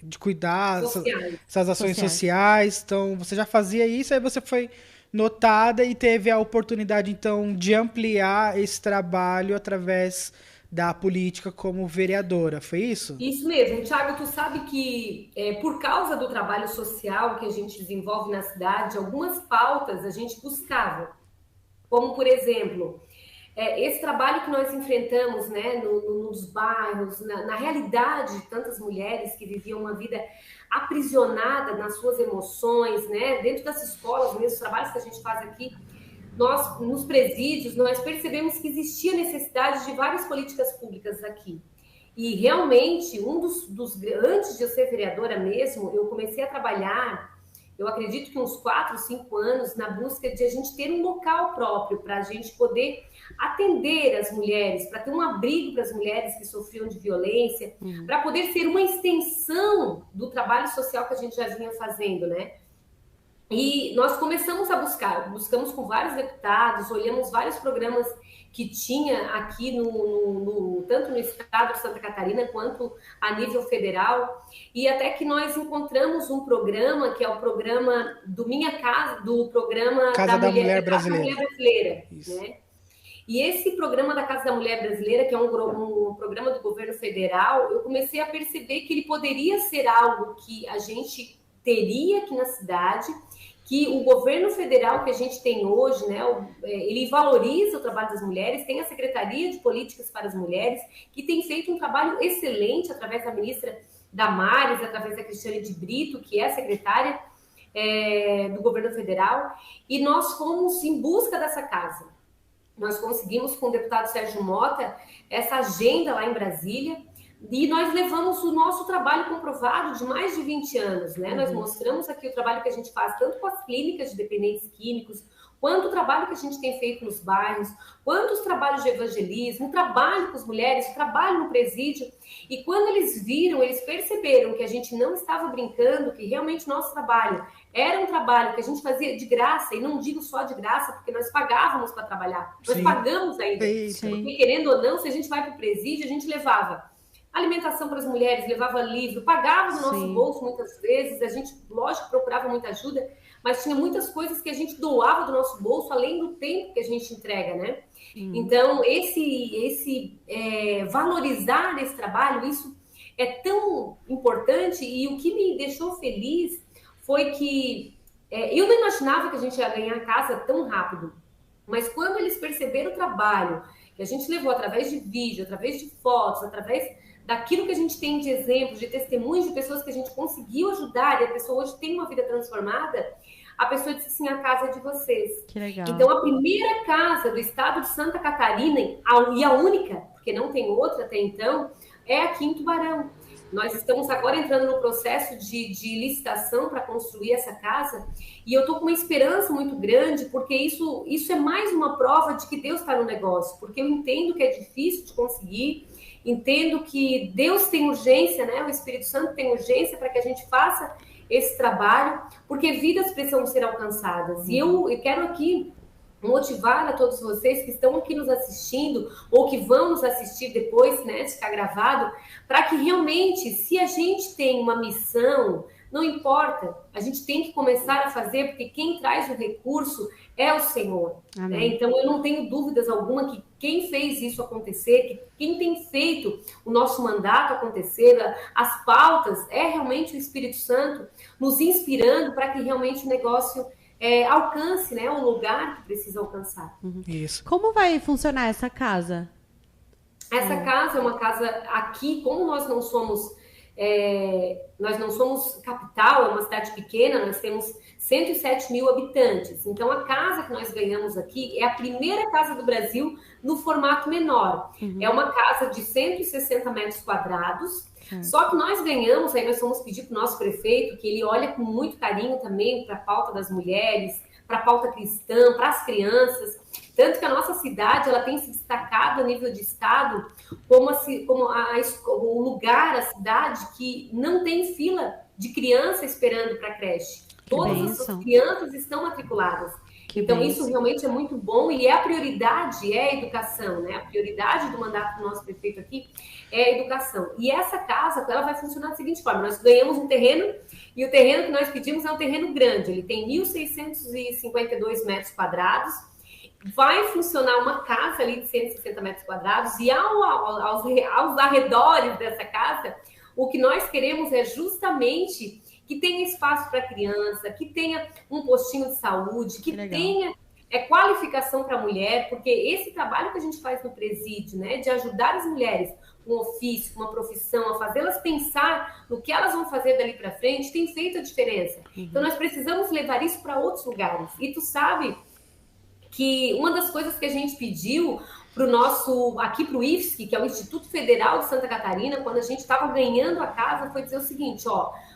de cuidar, essas ações sociais. Então, você já fazia isso, aí você foi notada e teve a oportunidade, então, de ampliar esse trabalho através da política como vereadora, foi isso? Isso mesmo. Thiago, tu sabe que por causa do trabalho social que a gente desenvolve na cidade, algumas pautas a gente buscava. Como, por exemplo, esse trabalho que nós enfrentamos, né, nos bairros, na realidade de tantas mulheres que viviam uma vida aprisionada nas suas emoções, né, dentro das escolas mesmo, os trabalhos que a gente faz aqui, nós, nos presídios, nós percebemos que existia necessidade de várias políticas públicas aqui. E realmente, antes de eu ser vereadora mesmo, eu comecei a trabalhar, eu acredito que uns 4, 5 anos, na busca de a gente ter um local próprio para a gente poder atender as mulheres, para ter um abrigo para as mulheres que sofriam de violência, para poder ser uma extensão do trabalho social que a gente já vinha fazendo, né? E nós começamos a buscamos com vários deputados, olhamos vários programas que tinha aqui tanto no estado de Santa Catarina quanto a nível federal, e até que nós encontramos um programa que é o programa do programa Casa da Mulher Brasileira, né? E esse programa da Casa da Mulher Brasileira, que é um programa do governo federal, eu comecei a perceber que ele poderia ser algo que a gente teria aqui na cidade, que o governo federal que a gente tem hoje, né, ele valoriza o trabalho das mulheres, tem a Secretaria de Políticas para as Mulheres, que tem feito um trabalho excelente através da ministra Damares, através da Cristiane de Brito, que é a secretária do governo federal, e nós fomos em busca dessa casa. Nós conseguimos com o deputado Sérgio Mota essa agenda lá em Brasília, e nós levamos o nosso trabalho comprovado de mais de 20 anos, né? Nós mostramos aqui o trabalho que a gente faz, tanto com as clínicas de dependentes químicos, quanto o trabalho que a gente tem feito nos bairros, quanto os trabalhos de evangelismo, o trabalho com as mulheres, o trabalho no presídio. E quando eles viram, eles perceberam que a gente não estava brincando, que realmente o nosso trabalho era um trabalho que a gente fazia de graça, e não digo só de graça, porque nós pagávamos para trabalhar, nós pagamos ainda. Porque, querendo ou não, se a gente vai para o presídio, a gente levava alimentação para as mulheres, levava livro, pagava do nosso bolso muitas vezes, a gente, lógico, procurava muita ajuda, mas tinha muitas coisas que a gente doava do nosso bolso, além do tempo que a gente entrega, né? Então, valorizar esse trabalho, isso é tão importante, e o que me deixou feliz foi que eu não imaginava que a gente ia ganhar a casa tão rápido, mas quando eles perceberam o trabalho que a gente levou através de vídeo, através de fotos, através daquilo que a gente tem de exemplos, de testemunhos de pessoas que a gente conseguiu ajudar, e a pessoa hoje tem uma vida transformada, a pessoa disse assim, a casa é de vocês. Que legal. Então, a primeira casa do estado de Santa Catarina, e a única, porque não tem outra até então, é aqui em Tubarão. Nós estamos agora entrando no processo de licitação para construir essa casa, e eu estou com uma esperança muito grande, porque isso é mais uma prova de que Deus está no negócio, porque eu entendo que é difícil de conseguir, entendo que Deus tem urgência, né? O Espírito Santo tem urgência para que a gente faça esse trabalho, porque vidas precisam ser alcançadas. E eu quero aqui motivar a todos vocês que estão aqui nos assistindo ou que vão nos assistir depois, né, de ficar gravado, para que realmente, se a gente tem uma missão, não importa, a gente tem que começar a fazer, porque quem traz o recurso é o Senhor. Né? Então, eu não tenho dúvidas alguma que quem fez isso acontecer, que quem tem feito o nosso mandato acontecer, as pautas, é realmente o Espírito Santo nos inspirando para que realmente o negócio alcance, né, o lugar que precisa alcançar. Isso. Como vai funcionar essa casa? Essa casa é uma casa aqui, como nós não somos capital, é uma cidade pequena, nós temos 107 mil habitantes. Então, a casa que nós ganhamos aqui é a primeira casa do Brasil no formato menor. É uma casa de 160 metros quadrados. Só que nós ganhamos, aí nós fomos pedir para o nosso prefeito que ele olha com muito carinho também para a pauta das mulheres, para a pauta cristã, para as crianças. Tanto que a nossa cidade ela tem se destacado a nível de estado como o lugar, a cidade que não tem fila de criança esperando para a creche. Todas as crianças estão matriculadas. Então, isso realmente é muito bom e a prioridade é a educação, né? A prioridade do mandato do nosso prefeito aqui é a educação. E essa casa, ela vai funcionar da seguinte forma, nós ganhamos um terreno e o terreno que nós pedimos é um terreno grande, ele tem 1.652 metros quadrados, vai funcionar uma casa ali de 160 metros quadrados e aos arredores dessa casa, o que nós queremos é justamente que tenha espaço para criança, que tenha um postinho de saúde, que tenha qualificação para a mulher, porque esse trabalho que a gente faz no presídio, né, de ajudar as mulheres com um ofício, com uma profissão, a fazê-las pensar no que elas vão fazer dali para frente, tem feito a diferença. Então, nós precisamos levar isso para outros lugares. E tu sabe que uma das coisas que a gente pediu aqui para o IFSC, que é o Instituto Federal de Santa Catarina, quando a gente estava ganhando a casa, foi dizer o seguinte,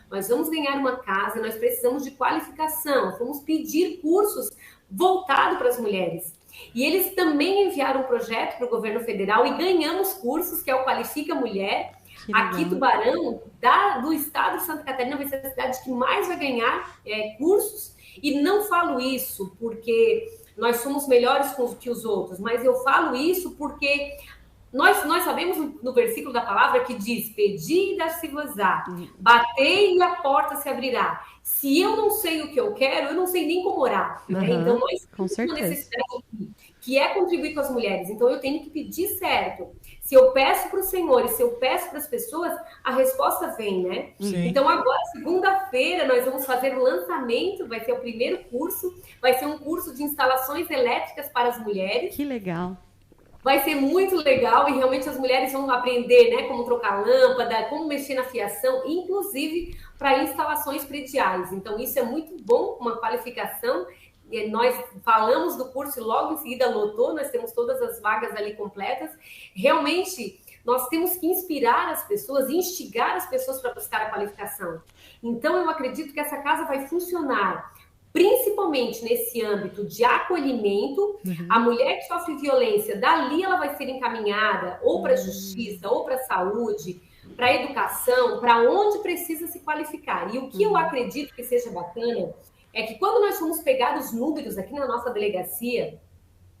nós vamos ganhar uma casa, nós precisamos de qualificação, vamos pedir cursos voltados para as mulheres. E eles também enviaram um projeto para o governo federal e ganhamos cursos, que é o Qualifica Mulher. Aqui, Tubarão, do estado de Santa Catarina, vai ser a cidade que mais vai ganhar cursos. E não falo isso porque nós somos melhores que os outros, mas eu falo isso porque nós sabemos no versículo da palavra que diz, pedi e dar-se-vos-á, batei e a porta se abrirá. Se eu não sei o que eu quero, eu não sei nem como orar. Né? Então, nós temos uma necessidade aqui, que é contribuir com as mulheres. Então, eu tenho que pedir certo. Se eu peço para o Senhor e se eu peço para as pessoas, a resposta vem, né? Sim. Então, agora, segunda-feira, nós vamos fazer o lançamento, vai ser o primeiro curso, vai ser um curso de instalações elétricas para as mulheres. Que legal. Vai ser muito legal e realmente as mulheres vão aprender, né, como trocar lâmpada, como mexer na fiação, inclusive para instalações prediais. Então, isso é muito bom, uma qualificação. Nós falamos do curso e logo em seguida lotou, nós temos todas as vagas ali completas. Realmente, nós temos que inspirar as pessoas, instigar as pessoas para buscar a qualificação. Então, eu acredito que essa casa vai funcionar principalmente nesse âmbito de acolhimento. A mulher que sofre violência, dali ela vai ser encaminhada ou para a justiça, ou para a saúde, para a educação, para onde precisa se qualificar. E o que eu acredito que seja bacana é que quando nós formos pegar os números aqui na nossa delegacia,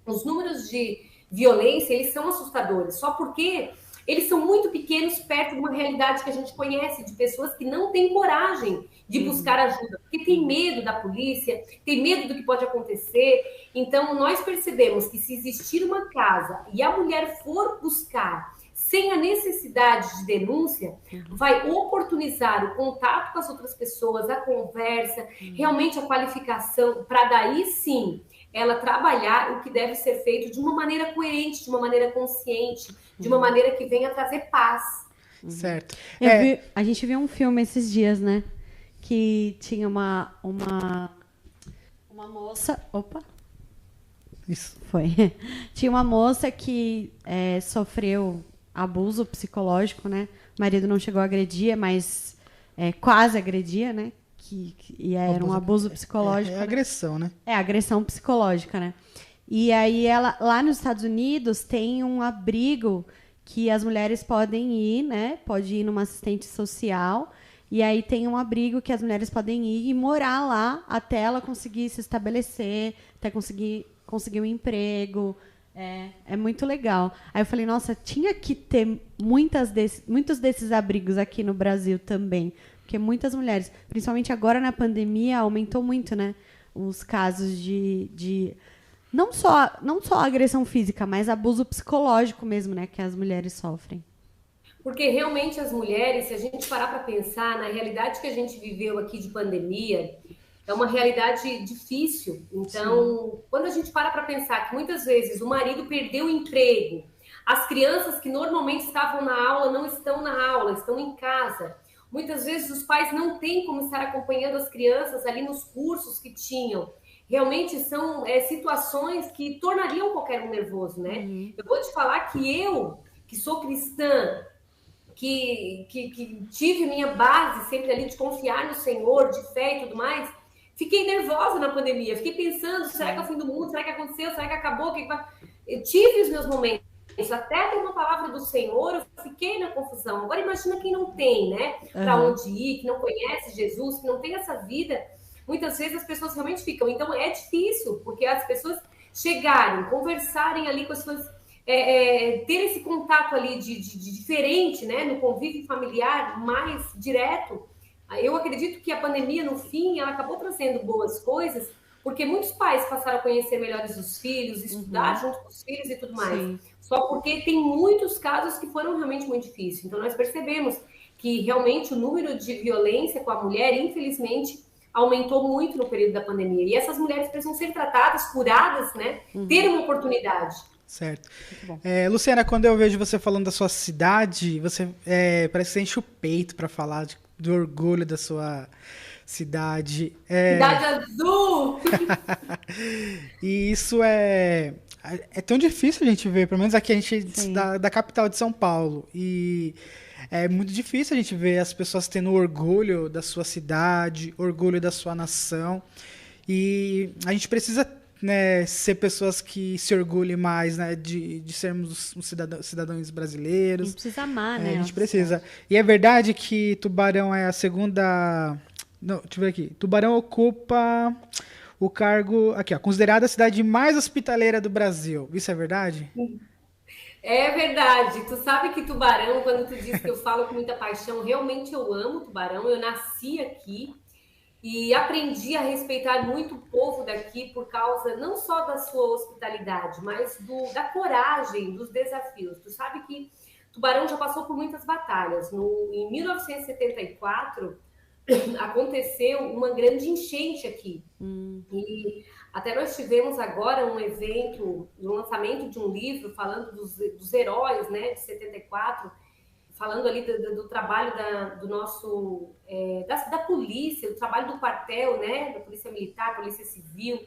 os números de violência, eles são assustadores, só porque eles são muito pequenos perto de uma realidade que a gente conhece, de pessoas que não têm coragem de buscar ajuda, porque tem medo da polícia, tem medo do que pode acontecer. Então, nós percebemos que se existir uma casa e a mulher for buscar sem a necessidade de denúncia, vai oportunizar o contato com as outras pessoas, a conversa, realmente a qualificação, para daí sim ela trabalhar o que deve ser feito de uma maneira coerente, de uma maneira consciente, de uma maneira que venha trazer paz. Certo. A gente viu um filme esses dias, né? Que tinha uma moça... Opa! Isso. Foi. Tinha uma moça que sofreu abuso psicológico, né? O marido não chegou a agredir, mas quase agredia, né? E era um abuso psicológico. É agressão, né? É, agressão psicológica, né? E aí ela, lá nos Estados Unidos, tem um abrigo que as mulheres podem ir, né? Pode ir numa assistente social. E aí tem um abrigo que as mulheres podem ir e morar lá até ela conseguir se estabelecer, até conseguir um emprego. É muito legal. Aí eu falei, nossa, tinha que ter muitos desses abrigos aqui no Brasil também. Porque muitas mulheres, principalmente agora na pandemia, aumentou muito, né? Os casos de não só agressão física, mas abuso psicológico mesmo, né? Que as mulheres sofrem. Porque realmente as mulheres, se a gente parar para pensar na realidade que a gente viveu aqui de pandemia, é uma realidade difícil. Então, quando a gente para pensar que muitas vezes o marido perdeu o emprego, as crianças que normalmente estavam na aula não estão na aula, estão em casa. Muitas vezes os pais não têm como estar acompanhando as crianças ali nos cursos que tinham. Realmente são situações que tornariam qualquer um nervoso, né? Eu vou te falar que eu, que sou cristã, que tive minha base sempre ali de confiar no Senhor, de fé e tudo mais, fiquei nervosa na pandemia. Fiquei pensando, será que é o fim do mundo? Será que aconteceu? Será que acabou? Eu tive os meus momentos. Até ter uma palavra do Senhor, eu fiquei na confusão. Agora imagina quem não tem, né? Para onde ir, que não conhece Jesus, que não tem essa vida. Muitas vezes as pessoas realmente ficam. Então é difícil, porque as pessoas chegarem, conversarem ali com as suas... ter esse contato ali de diferente, né? No convívio familiar mais direto. Eu acredito que a pandemia, no fim, ela acabou trazendo boas coisas, porque muitos pais passaram a conhecer melhores os filhos, estudar junto com os filhos e tudo mais. Sim. Só porque tem muitos casos que foram realmente muito difíceis. Então, nós percebemos que realmente o número de violência com a mulher, infelizmente, aumentou muito no período da pandemia. E essas mulheres precisam ser tratadas, curadas, né? Ter uma oportunidade. Certo. Luciana, quando eu vejo você falando da sua cidade, você parece que você enche o peito para falar do orgulho da sua cidade. Cidade Azul! E isso é tão difícil a gente ver, pelo menos aqui a gente da capital de São Paulo. E é muito difícil a gente ver as pessoas tendo orgulho da sua cidade, orgulho da sua nação. E a gente precisa, né, ser pessoas que se orgulhem mais, né, de sermos cidadãos brasileiros. A gente precisa amar, né? A gente precisa. E é verdade que Tubarão é a segunda... Não, deixa eu ver aqui. Tubarão ocupa o cargo, aqui, ó, considerada a cidade mais hospitaleira do Brasil. Isso é verdade? É verdade. Tu sabe que Tubarão, quando tu diz que eu falo com muita paixão, realmente eu amo Tubarão. Eu nasci aqui e aprendi a respeitar muito o povo daqui por causa não só da sua hospitalidade, mas da coragem, dos desafios. Tu sabe que Tubarão já passou por muitas batalhas. Em 1974... aconteceu uma grande enchente aqui. E até nós tivemos agora um evento, um lançamento de um livro falando dos heróis, né, de 74, falando ali do trabalho do nosso da polícia, o trabalho do quartel, né, da polícia militar, polícia civil.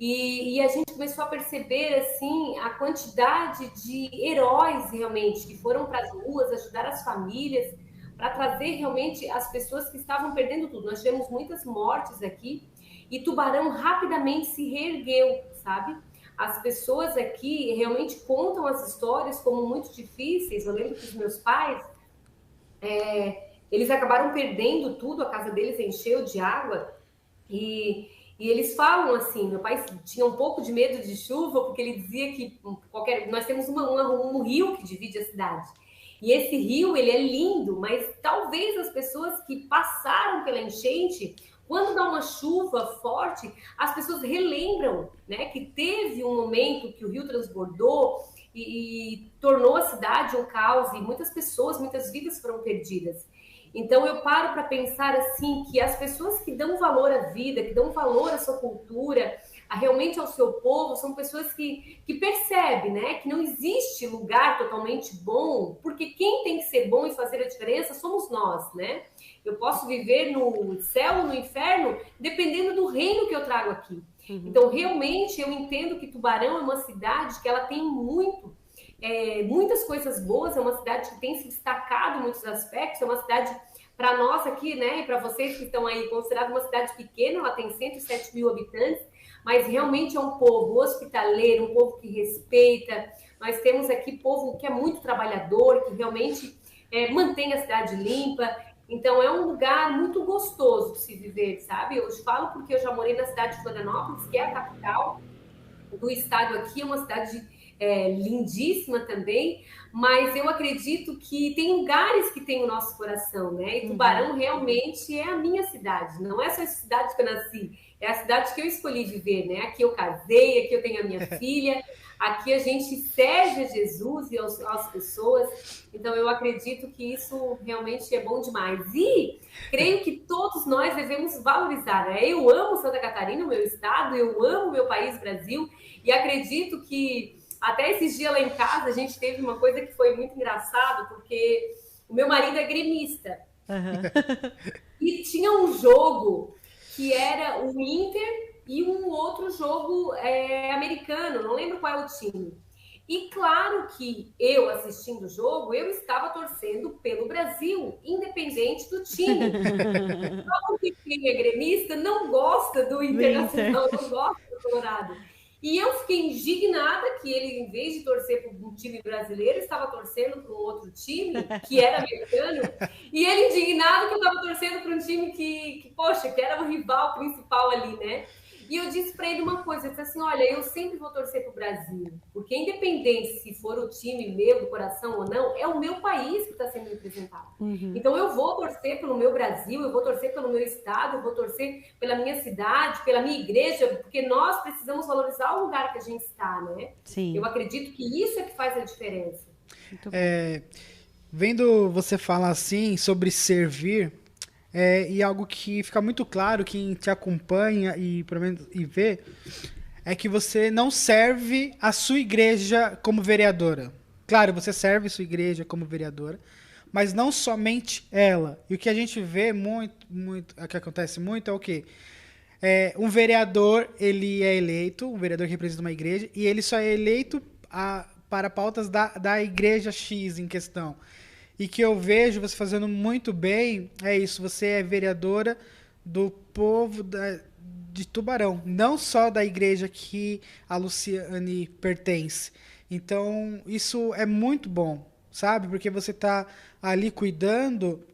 E a gente começou a perceber assim a quantidade de heróis realmente que foram para as ruas ajudar as famílias, para trazer realmente as pessoas que estavam perdendo tudo. Nós tivemos muitas mortes aqui e Tubarão rapidamente se reergueu, sabe? As pessoas aqui realmente contam as histórias como muito difíceis. Eu lembro que os meus pais, eles acabaram perdendo tudo, a casa deles encheu de água e eles falam assim, meu pai tinha um pouco de medo de chuva porque ele dizia que nós temos um rio que divide a cidade. E esse rio, ele é lindo, mas talvez as pessoas que passaram pela enchente, quando dá uma chuva forte, as pessoas relembram, né, que teve um momento que o rio transbordou e tornou a cidade um caos e muitas pessoas, muitas vidas foram perdidas. Então eu paro para pensar assim que as pessoas que dão valor à vida, que dão valor à sua cultura, realmente ao seu povo, são pessoas que percebem, né, que não existe lugar totalmente bom, porque quem tem que ser bom e fazer a diferença somos nós, né? Eu posso viver no céu ou no inferno, dependendo do reino que eu trago aqui. Então, realmente, eu entendo que Tubarão é uma cidade que ela tem muitas coisas boas, é uma cidade que tem se destacado em muitos aspectos, é uma cidade, para nós aqui, né, e para vocês que estão aí, considerada uma cidade pequena, ela tem 107 mil habitantes, mas realmente é um povo hospitaleiro, um povo que respeita. Nós temos aqui povo que é muito trabalhador, que realmente mantém a cidade limpa. Então, é um lugar muito gostoso de se viver, sabe? Eu te falo porque eu já morei na cidade de Florianópolis, que é a capital do estado aqui, é uma cidade lindíssima também, mas eu acredito que tem lugares que tem o nosso coração, né? E Tubarão realmente é a minha cidade, não é só a cidade que eu nasci, é a cidade que eu escolhi viver, né? Aqui eu casei, aqui eu tenho a minha filha, aqui a gente serve a Jesus e às pessoas, então eu acredito que isso realmente é bom demais. E creio que todos nós devemos valorizar, né? Eu amo Santa Catarina, o meu estado, eu amo o meu país, Brasil, e acredito que até esses dias lá em casa a gente teve uma coisa que foi muito engraçada, porque o meu marido é gremista. E tinha um jogo que era o Inter e um outro jogo americano, não lembro qual é o time. E claro que eu, assistindo o jogo, eu estava torcendo pelo Brasil, independente do time. Só porque quem é gremista não gosta do Internacional, não gosta do Colorado. E eu fiquei indignada que ele, em vez de torcer para um time brasileiro, estava torcendo para um outro time, que era americano, e ele indignado que eu estava torcendo para um time poxa, que era o rival principal ali, né? E eu disse para ele uma coisa, eu disse assim, olha, eu sempre vou torcer para o Brasil, porque independente se for o time meu, do coração ou não, é o meu país que está sendo representado. Então eu vou torcer pelo meu Brasil, eu vou torcer pelo meu estado, eu vou torcer pela minha cidade, pela minha igreja, porque nós precisamos valorizar o lugar que a gente está, né? Sim. Eu acredito que isso é que faz a diferença. Vendo você falar assim sobre servir, e algo que fica muito claro, quem te acompanha e pelo menos e vê, é que você não serve a sua igreja como vereadora. Claro, você serve a sua igreja como vereadora, mas não somente ela. E o que a gente vê o que acontece muito é o quê? Um vereador, ele é eleito, um vereador que representa uma igreja, e ele só é eleito para pautas da igreja X em questão. E que eu vejo você fazendo muito bem é isso, você é vereadora do povo de Tubarão, não só da igreja que a Luciane pertence. Então, isso é muito bom, sabe? Porque você está ali cuidando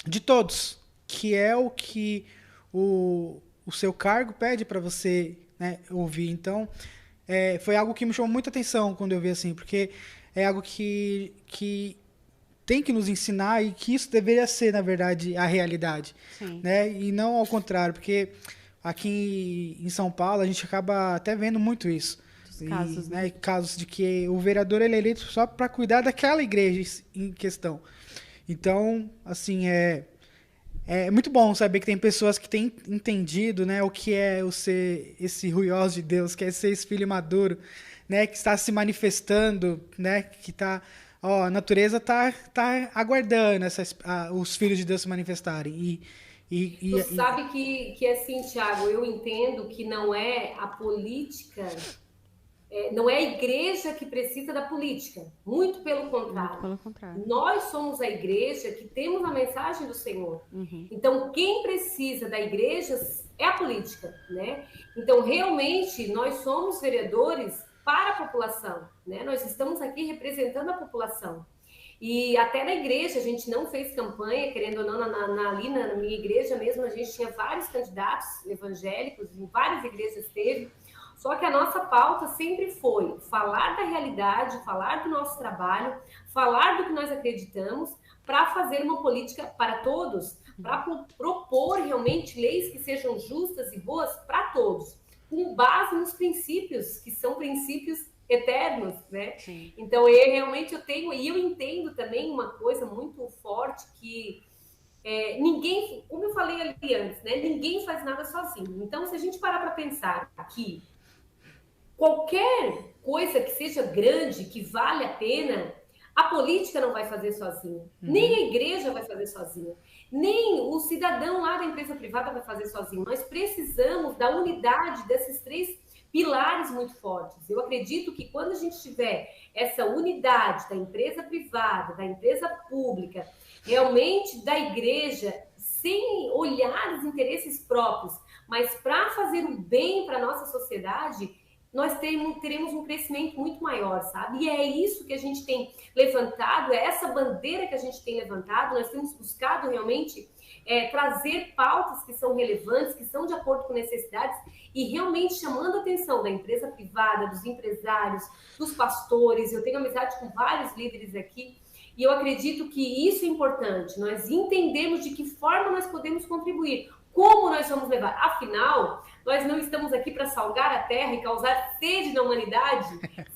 de todos, que é o que o seu cargo pede para você, né, ouvir. Então, foi algo que me chamou muita atenção quando eu vi assim, porque é algo que tem que nos ensinar e que isso deveria ser, na verdade, a realidade. Sim. Né? E não ao contrário, porque aqui em São Paulo a gente acaba até vendo muito isso. Casos, né? Casos de que o vereador ele é eleito só para cuidar daquela igreja em questão. Então, assim, é muito bom saber que tem pessoas que têm entendido, né, o que é esse ruioso de Deus, que é ser esse filho maduro, né, que está se manifestando, né, que está... a natureza tá aguardando os filhos de Deus se manifestarem. Tu sabe que assim, Thiago, eu entendo que não é a política, não é a igreja que precisa da política. Muito pelo contrário. Muito pelo contrário. Nós somos a igreja que temos a mensagem do Senhor. Então, quem precisa da igreja é a política, né? Então, realmente, nós somos vereadores para a população, né? Nós estamos aqui representando a população. E até na igreja a gente não fez campanha, querendo ou não, ali na minha igreja mesmo, a gente tinha vários candidatos evangélicos, em várias igrejas teve, só que a nossa pauta sempre foi falar da realidade, falar do nosso trabalho, falar do que nós acreditamos, para fazer uma política para todos, para propor realmente leis que sejam justas e boas para todos, com base nos princípios, que são princípios eternos, né? Sim. Então, realmente eu tenho, e eu entendo também uma coisa muito forte que ninguém, como eu falei ali antes, né? Ninguém faz nada sozinho. Então, se a gente parar para pensar aqui, qualquer coisa que seja grande, que vale a pena, a política não vai fazer sozinha, nem a igreja vai fazer sozinha, nem o cidadão lá da empresa privada vai fazer sozinho. Nós precisamos da unidade desses três pilares muito fortes. Eu acredito que quando a gente tiver essa unidade da empresa privada, da empresa pública, realmente da igreja, sem olhar os interesses próprios, mas para fazer o bem para a nossa sociedade, nós teremos um crescimento muito maior, sabe? E é isso que a gente tem levantado, é essa bandeira que a gente tem levantado, nós temos buscado realmente trazer pautas que são relevantes, que são de acordo com necessidades e realmente chamando a atenção da empresa privada, dos empresários, dos pastores. Eu tenho amizade com vários líderes aqui e eu acredito que isso é importante, nós entendemos de que forma nós podemos contribuir, como nós vamos levar. Afinal, nós não estamos aqui para salgar a terra e causar sede na humanidade,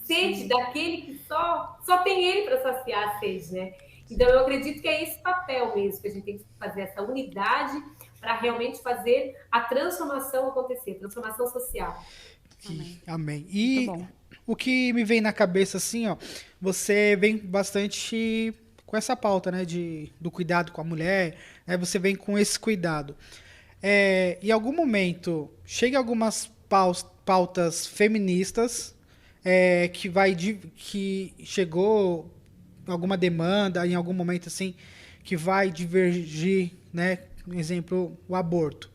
sede daquele que só tem ele para saciar a sede, né? Então, eu acredito que é esse papel mesmo que a gente tem que fazer, essa unidade para realmente fazer a transformação acontecer, transformação social. Amém. E o que me vem na cabeça, assim, ó, você vem bastante com essa pauta, né, do cuidado com a mulher, né, você vem com esse cuidado. Em algum momento, chega algumas pautas feministas que chegou alguma demanda em algum momento assim que vai divergir, né? Por exemplo, o aborto,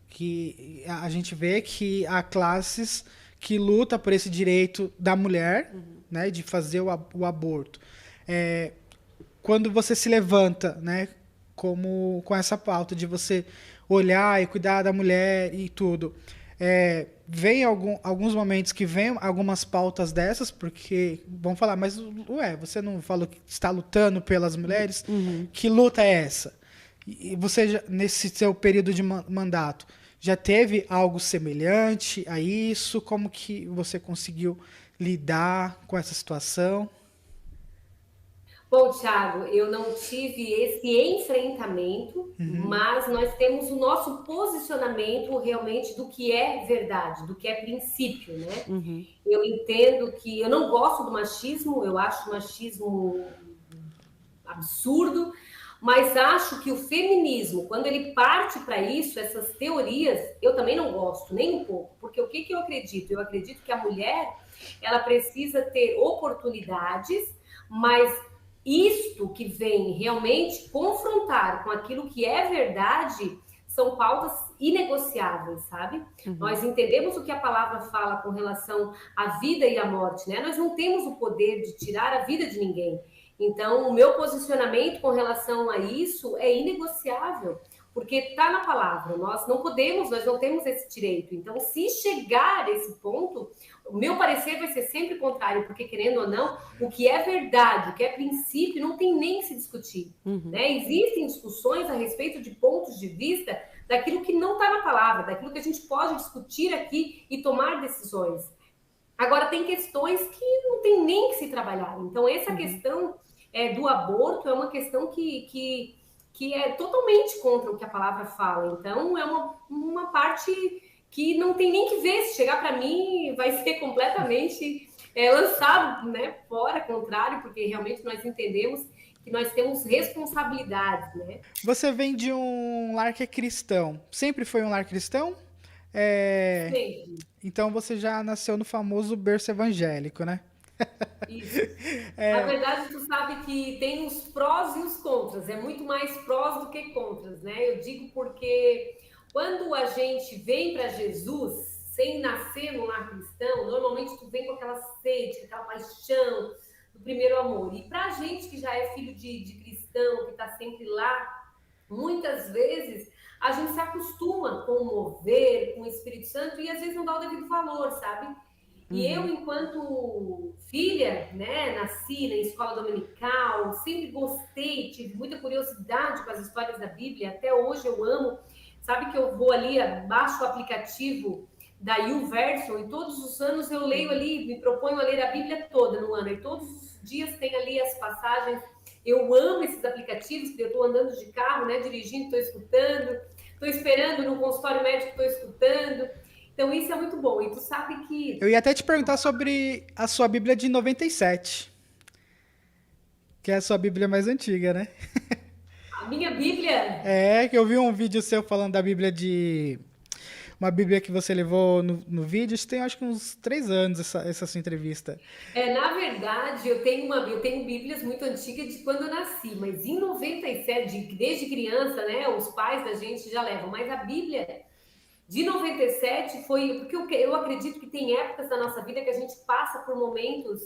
que a gente vê que há classes que lutam por esse direito da mulher, né, de fazer o aborto. Quando você se levanta, né, com essa pauta de você olhar e cuidar da mulher e tudo, vem alguns momentos que vem algumas pautas dessas, porque vão falar, mas você não falou que está lutando pelas mulheres? Que luta é essa? E você, nesse seu período de mandato, já teve algo semelhante a isso? Como que você conseguiu lidar com essa situação? Bom, Thiago, eu não tive esse enfrentamento, mas nós temos o nosso posicionamento realmente do que é verdade, do que é princípio, né? Eu entendo que eu não gosto do machismo, eu acho o machismo absurdo, mas acho que o feminismo, quando ele parte para isso, essas teorias, eu também não gosto, nem um pouco, porque o que eu acredito? Eu acredito que a mulher, ela precisa ter oportunidades, mas isto que vem realmente confrontar com aquilo que é verdade são pautas inegociáveis, sabe? Nós entendemos o que a palavra fala com relação à vida e à morte, né? Nós não temos o poder de tirar a vida de ninguém. Então, o meu posicionamento com relação a isso é inegociável, porque está na palavra. Nós não temos esse direito. Então, se chegar a esse ponto, o meu parecer vai ser sempre contrário, porque, querendo ou não, o que é verdade, o que é princípio, não tem nem que se discutir. Né? Existem discussões a respeito de pontos de vista daquilo que não está na palavra, daquilo que a gente pode discutir aqui e tomar decisões. Agora, tem questões que não tem nem que se trabalhar. Então, essa questão do aborto é uma questão que é totalmente contra o que a palavra fala. Então, é uma parte que não tem nem que ver. Se chegar para mim, vai ser completamente lançado, né, fora, contrário, porque realmente nós entendemos que nós temos responsabilidades, né? Você vem de um lar que é cristão. Sempre foi um lar cristão? Sempre. Então você já nasceu no famoso berço evangélico, né? Isso. Na verdade, tu sabe que tem os prós e os contras. É muito mais prós do que contras, né? Eu digo porque quando a gente vem para Jesus sem nascer no lar cristão, normalmente tu vem com aquela sede, com aquela paixão do primeiro amor. E para a gente que já é filho de cristão, que está sempre lá, muitas vezes a gente se acostuma com o mover, com o Espírito Santo e às vezes não dá o devido valor, sabe? E eu, enquanto filha, né, nasci na escola dominical, sempre gostei, tive muita curiosidade com as histórias da Bíblia, até hoje eu amo. Sabe que eu vou ali, baixo o aplicativo da YouVersion, e todos os anos eu leio ali, me proponho a ler a Bíblia toda no ano, e todos os dias tem ali as passagens. Eu amo esses aplicativos, porque eu estou andando de carro, né, dirigindo, estou escutando, estou esperando no consultório médico, estou escutando. Então isso é muito bom. E tu sabe que... Eu ia até te perguntar sobre a sua Bíblia de 97, que é a sua Bíblia mais antiga, né? A minha Bíblia... É, que eu vi um vídeo seu falando da Bíblia de... Uma Bíblia que você levou no vídeo, isso tem acho que uns 3 anos, essa sua entrevista. Na verdade, eu tenho Bíblias muito antigas de quando eu nasci, mas em 97, desde criança, né, os pais da gente já levam, mas a Bíblia de 97 foi, porque eu acredito que tem épocas da nossa vida que a gente passa por momentos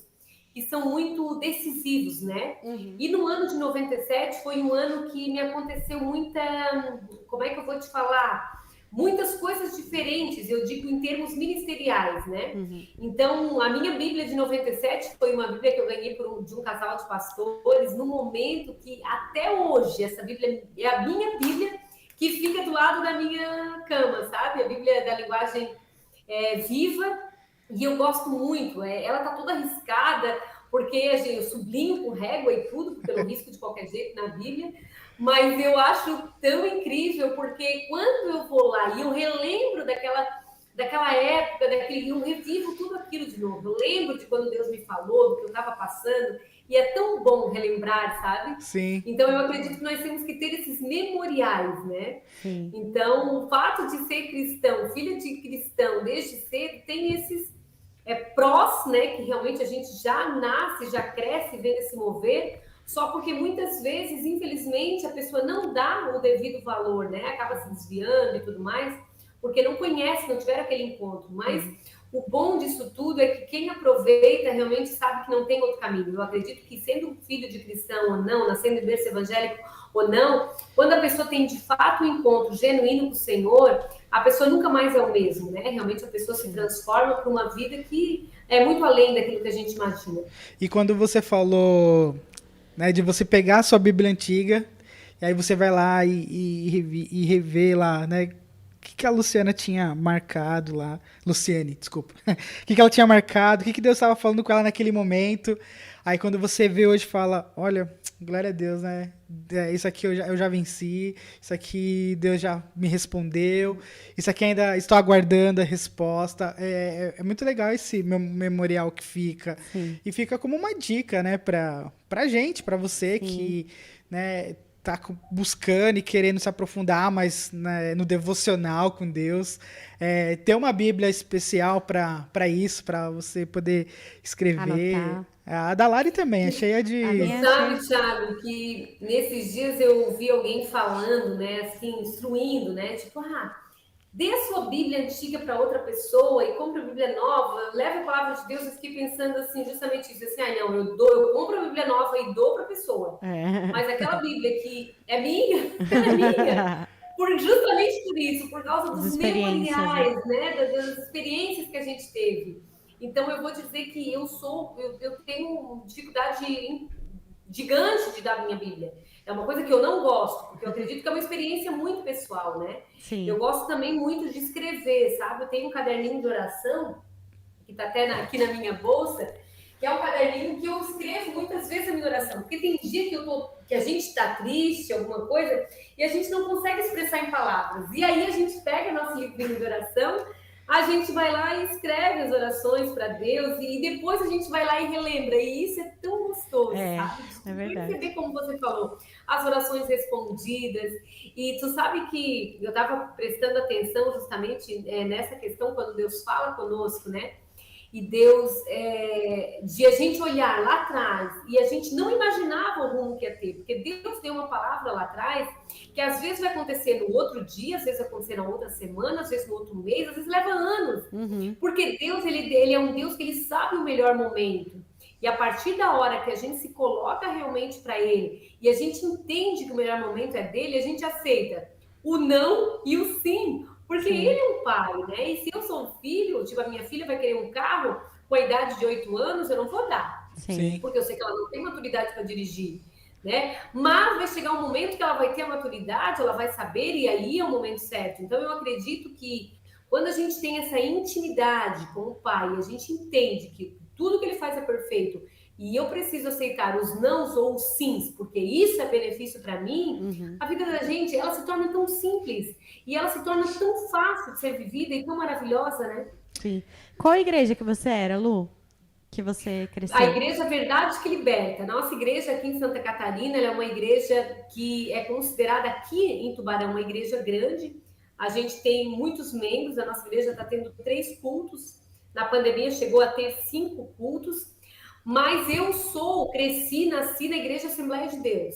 que são muito decisivos, né? E no ano de 97 foi um ano que me aconteceu muita, como é que eu vou te falar? Muitas coisas diferentes, eu digo em termos ministeriais, né? Então, a minha Bíblia de 97 foi uma Bíblia que eu ganhei de um casal de pastores, no momento que, até hoje, essa Bíblia é a minha Bíblia que fica do lado da minha cama, sabe? A Bíblia da linguagem viva, e eu gosto muito. Ela tá toda riscada, porque eu sublinho com régua e tudo, porque eu não risco de qualquer jeito na Bíblia. Mas eu acho tão incrível, porque quando eu vou lá e eu relembro daquela época, eu revivo tudo aquilo de novo. Eu lembro de quando Deus me falou, do que eu estava passando, e é tão bom relembrar, sabe? Sim. Então eu acredito que nós temos que ter esses memoriais, né? Sim. Então, o fato de ser cristão, filha de cristão, desde cedo, tem esses prós, né? Que realmente a gente já nasce, já cresce vendo se mover. Só porque muitas vezes, infelizmente, a pessoa não dá o devido valor, né? Acaba se desviando e tudo mais, porque não conhece, não tiver aquele encontro. Mas o bom disso tudo é que quem aproveita realmente sabe que não tem outro caminho. Eu acredito que, sendo filho de cristão ou não, nascendo em berço evangélico ou não, quando a pessoa tem de fato um encontro genuíno com o Senhor, a pessoa nunca mais é o mesmo, né? Realmente a pessoa se transforma para uma vida que é muito além daquilo que a gente imagina. E quando você falou, né, de você pegar a sua Bíblia antiga, e aí você vai lá e rever lá, né, o que a Luciana tinha marcado lá, Luciane, desculpa, o que ela tinha marcado, o que Deus estava falando com ela naquele momento, aí quando você vê hoje fala, olha, glória a Deus, né, isso aqui eu já venci, isso aqui Deus já me respondeu, isso aqui ainda estou aguardando a resposta, é muito legal esse memorial que fica. Sim. E fica como uma dica, né, pra gente, pra você. Sim. Que, né, tá buscando e querendo se aprofundar mais, né, no devocional com Deus, ter uma Bíblia especial para isso, para você poder escrever. Anotar. A da Lari também é cheia de... Sabe, Thiago, que nesses dias eu ouvi alguém falando, né, assim, instruindo, né, tipo, dê a sua Bíblia antiga para outra pessoa e compre a Bíblia nova, leve a palavra de Deus. Eu fiquei pensando assim, justamente isso, assim, não, eu compro a Bíblia nova e dou para a pessoa. Mas aquela Bíblia que é minha, é minha. Justamente por isso, por causa dos memoriais, né, das experiências que a gente teve. Então, eu vou te dizer que eu tenho dificuldade gigante de dar a minha Bíblia. É uma coisa que eu não gosto, porque eu acredito que é uma experiência muito pessoal, né? Sim. Eu gosto também muito de escrever, sabe? Eu tenho um caderninho de oração, que está até aqui na minha bolsa, que é um caderninho que eu escrevo muitas vezes a minha oração. Porque tem dia que a gente está triste, alguma coisa, e a gente não consegue expressar em palavras. E aí a gente pega nosso livrinho de oração, a gente vai lá e escreve as orações para Deus, e depois a gente vai lá e relembra. E isso é tão gostoso, sabe? É verdade. Perceber, como você falou, as orações respondidas. E tu sabe que eu estava prestando atenção justamente nessa questão, quando Deus fala conosco, né? E Deus, de a gente olhar lá atrás, e a gente não imaginava o rumo que ia ter, porque Deus deu uma palavra lá atrás, que às vezes vai acontecer no outro dia, às vezes vai acontecer na outra semana, às vezes no outro mês, às vezes leva anos. Porque Deus, ele é um Deus que ele sabe o melhor momento. E a partir da hora que a gente se coloca realmente para ele, e a gente entende que o melhor momento é dele, a gente aceita o não e o sim. Porque ele é um pai, né? E se eu sou um filho, tipo, a minha filha vai querer um carro com a idade de 8 anos, eu não vou dar. Sim. Porque eu sei que ela não tem maturidade para dirigir, né? Mas vai chegar um momento que ela vai ter a maturidade, ela vai saber, e aí é o momento certo. Então, eu acredito que Quando a gente tem essa intimidade com o Pai, a gente entende que tudo que Ele faz é perfeito e eu preciso aceitar os nãos ou os sims, porque isso é benefício para mim, a vida da gente, ela se torna tão simples e ela se torna tão fácil de ser vivida e tão maravilhosa, né? Sim. Qual igreja que você era, Lu? Que você A cresceu? Igreja Verdade que Liberta. Nossa igreja aqui em Santa Catarina, ela é uma igreja que é considerada aqui em Tubarão uma igreja grande. A gente tem muitos membros, a nossa igreja está tendo 3 cultos. Na pandemia chegou a ter 5 cultos. Mas eu cresci, nasci na Igreja Assembleia de Deus.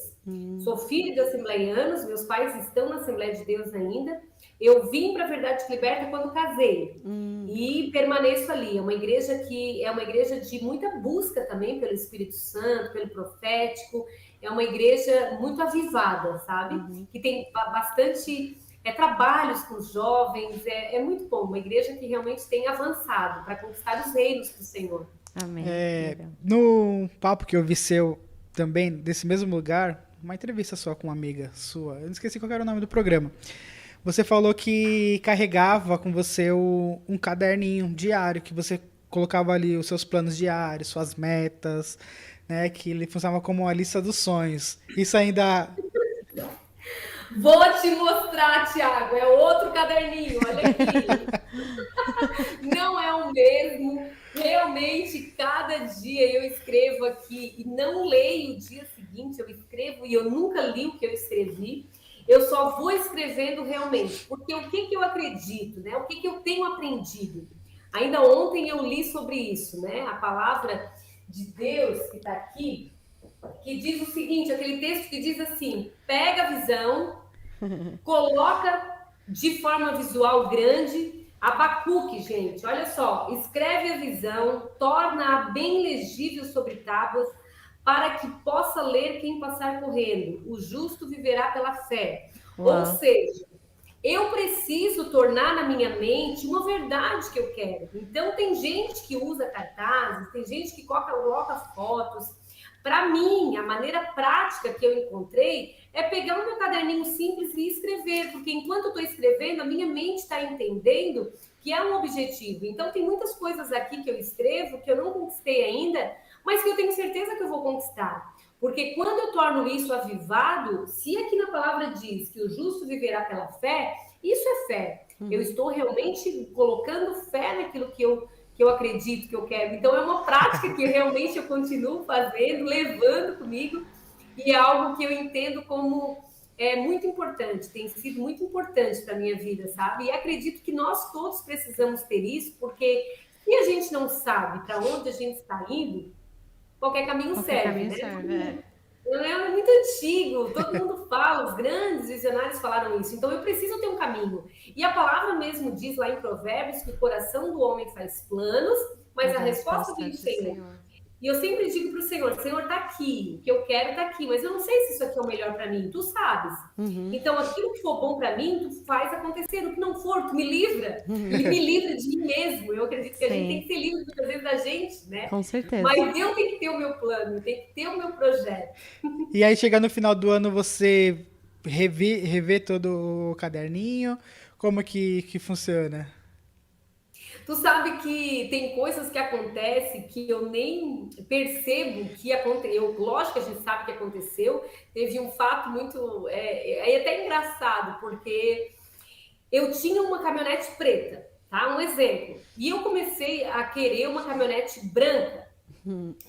Sou filha de assembleianos, meus pais estão na Assembleia de Deus ainda. Eu vim para a Verdade que Liberta quando casei e permaneço ali. É uma igreja que é uma igreja de muita busca também pelo Espírito Santo, pelo profético. É uma igreja muito avivada, sabe? Que tem bastante trabalhos com os jovens. É muito bom. Uma igreja que realmente tem avançado para conquistar os reinos do Senhor. Amém. Legal. No papo que eu vi seu também, desse mesmo lugar, uma entrevista só com uma amiga sua, eu não esqueci qual era o nome do programa. Você falou que carregava com você um caderninho diário, que você colocava ali os seus planos diários, suas metas, né? Que ele funcionava como uma lista dos sonhos. Isso ainda. Vou te mostrar, Thiago. É outro caderninho, olha aqui. Não é o mesmo. Realmente, cada dia eu escrevo aqui e não leio o dia seguinte, eu escrevo e eu nunca li o que eu escrevi. Eu só vou escrevendo realmente, porque o que eu acredito, né? O que eu tenho aprendido? Ainda ontem eu li sobre isso, né? A palavra de Deus que está aqui, que diz o seguinte, aquele texto que diz assim, pega a visão, coloca de forma visual grande. Abacuque, gente, olha só, escreve a visão, torna-a bem legível sobre tábuas, para que possa ler quem passar correndo. O justo viverá pela fé. Uau. Ou seja, eu preciso tornar na minha mente uma verdade que eu quero. Então, tem gente que usa cartazes, tem gente que coloca fotos. Para mim, a maneira prática que eu encontrei é pegar o meu caderninho simples e escrever, porque enquanto eu estou escrevendo, a minha mente está entendendo que é um objetivo. Então, tem muitas coisas aqui que eu escrevo que eu não conquistei ainda, mas que eu tenho certeza que eu vou conquistar. Porque quando eu torno isso avivado, se aqui na palavra diz que o justo viverá pela fé, isso é fé. Eu estou realmente colocando fé naquilo que eu acredito, que eu quero. Então, é uma prática que realmente eu continuo fazendo, levando comigo, e é algo que eu entendo como muito importante, tem sido muito importante para a minha vida, sabe? E acredito que nós todos precisamos ter isso, porque se a gente não sabe para onde a gente está indo, qualquer caminho serve, né? É muito antigo, todo mundo fala, os grandes visionários falaram isso. Então, eu preciso ter um caminho. E a palavra mesmo diz lá em Provérbios que o coração do homem faz planos, mas a resposta vem do Senhor. E eu sempre digo para o Senhor, Senhor, está aqui, o que eu quero está aqui, mas eu não sei se isso aqui é o melhor para mim, tu sabes. Então, aquilo que for bom para mim, tu faz acontecer. O que não for, tu me livra. E me livra de mim mesmo. Eu acredito que a gente tem que ser livre muitas vezes da gente, né? Com certeza. Mas eu tenho que ter o meu plano, eu tenho que ter o meu projeto. E aí, chegar no final do ano, você revê todo o caderninho? Como que funciona? Tu sabe que tem coisas que acontecem que eu nem percebo que aconteceu. Lógico que a gente sabe que aconteceu. Teve um fato muito... É até engraçado, porque eu tinha uma caminhonete preta, tá? Um exemplo. E eu comecei a querer uma caminhonete branca.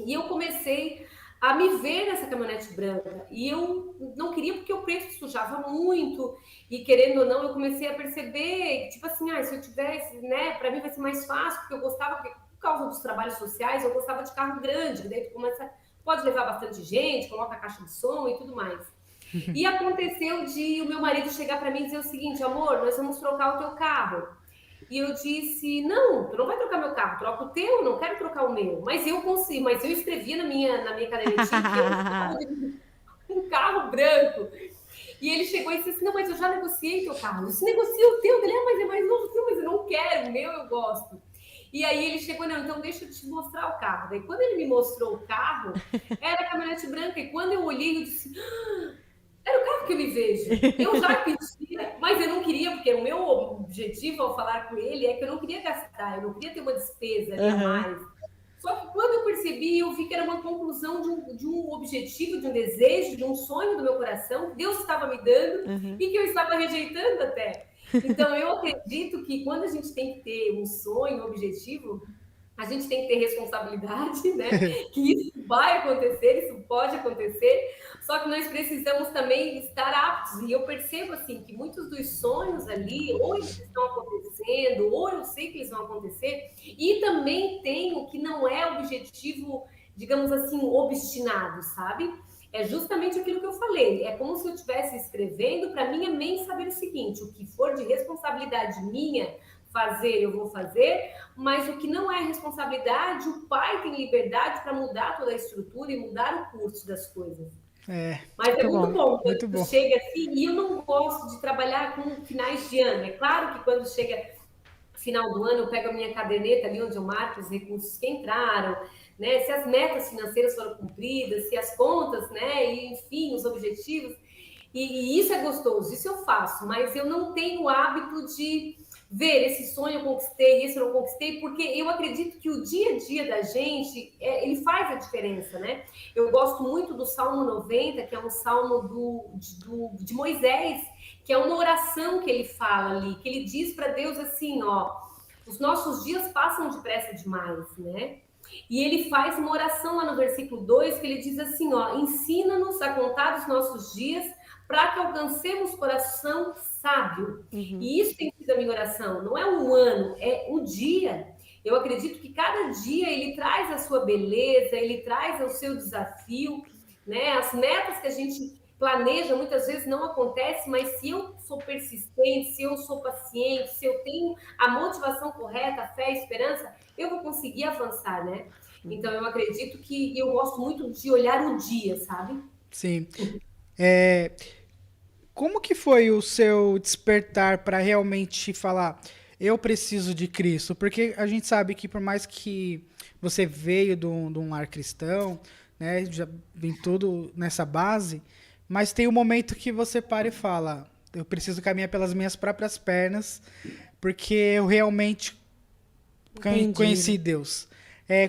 E eu comecei a me ver nessa caminhonete branca. E eu não queria porque o preto sujava muito. E querendo ou não, eu comecei a perceber, tipo assim, se eu tivesse, né, para mim vai ser mais fácil, porque eu gostava, por causa dos trabalhos sociais, eu gostava de carro grande, daí tu começa, pode levar bastante gente, coloca a caixa de som e tudo mais. E aconteceu de o meu marido chegar para mim e dizer o seguinte, amor, nós vamos trocar o teu carro. E eu disse, não, tu não vai trocar meu carro, troca o teu, não quero trocar o meu. Mas eu consigo, mas eu escrevi na minha cadernetinha que eu gostava de um carro branco. E ele chegou e disse assim, não, mas eu já negociei teu carro. Eu disse, negocia o teu. Ele, mas é mais novo, não, mas eu não quero, o meu eu gosto. E aí ele chegou, não, então deixa eu te mostrar o carro. Daí quando ele me mostrou o carro, era a caminhonete branca. E quando eu olhei, eu disse, era o carro certo que eu me vejo. Eu já pedia, mas eu não queria, porque o meu objetivo ao falar com ele é que eu não queria gastar, eu não queria ter uma despesa ali a mais. Só que quando eu percebi, eu vi que era uma conclusão de um objetivo, de um desejo, de um sonho do meu coração, que Deus estava me dando e que eu estava rejeitando até. Então, eu acredito que quando a gente tem que ter um sonho, um objetivo, a gente tem que ter responsabilidade, né? Que isso vai acontecer, isso pode acontecer, só que nós precisamos também estar aptos. E eu percebo, assim, que muitos dos sonhos ali, ou eles estão acontecendo, ou eu sei que eles vão acontecer, e também tem o que não é objetivo, digamos assim, obstinado, sabe? É justamente aquilo que eu falei. É como se eu estivesse escrevendo para minha mente saber o seguinte: o que for de responsabilidade minha fazer, eu vou fazer, mas o que não é responsabilidade, o pai tem liberdade para mudar toda a estrutura e mudar o curso das coisas. Mas é muito bom quando chega assim, e eu não gosto de trabalhar com finais de ano. É claro que quando chega final do ano, eu pego a minha caderneta ali onde eu marco os recursos que entraram, né? Se as metas financeiras foram cumpridas, se as contas, né? E, enfim, os objetivos. E isso é gostoso, isso eu faço, mas eu não tenho o hábito de ver esse sonho eu conquistei, esse eu não conquistei, porque eu acredito que o dia a dia da gente, ele faz a diferença, né? Eu gosto muito do Salmo 90, que é um salmo de Moisés, que é uma oração que ele fala ali, que ele diz para Deus assim, ó, os nossos dias passam depressa demais, né? E ele faz uma oração lá no versículo 2, que ele diz assim, ó, ensina-nos a contar os nossos dias para que alcancemos coração sábio. E isso tem sido a minha oração. Não é um ano, é um dia. Eu acredito que cada dia ele traz a sua beleza, ele traz o seu desafio, né? As metas que a gente planeja muitas vezes não acontecem, mas se eu sou persistente, se eu sou paciente, se eu tenho a motivação correta, a fé, a esperança, eu vou conseguir avançar, né? Então eu acredito que eu gosto muito de olhar o dia, sabe? Sim. Como que foi o seu despertar para realmente falar, eu preciso de Cristo? Porque a gente sabe que por mais que você veio de um lar cristão, né, já vem tudo nessa base, mas tem um momento que você para e fala, eu preciso caminhar pelas minhas próprias pernas, porque eu realmente conheci Deus.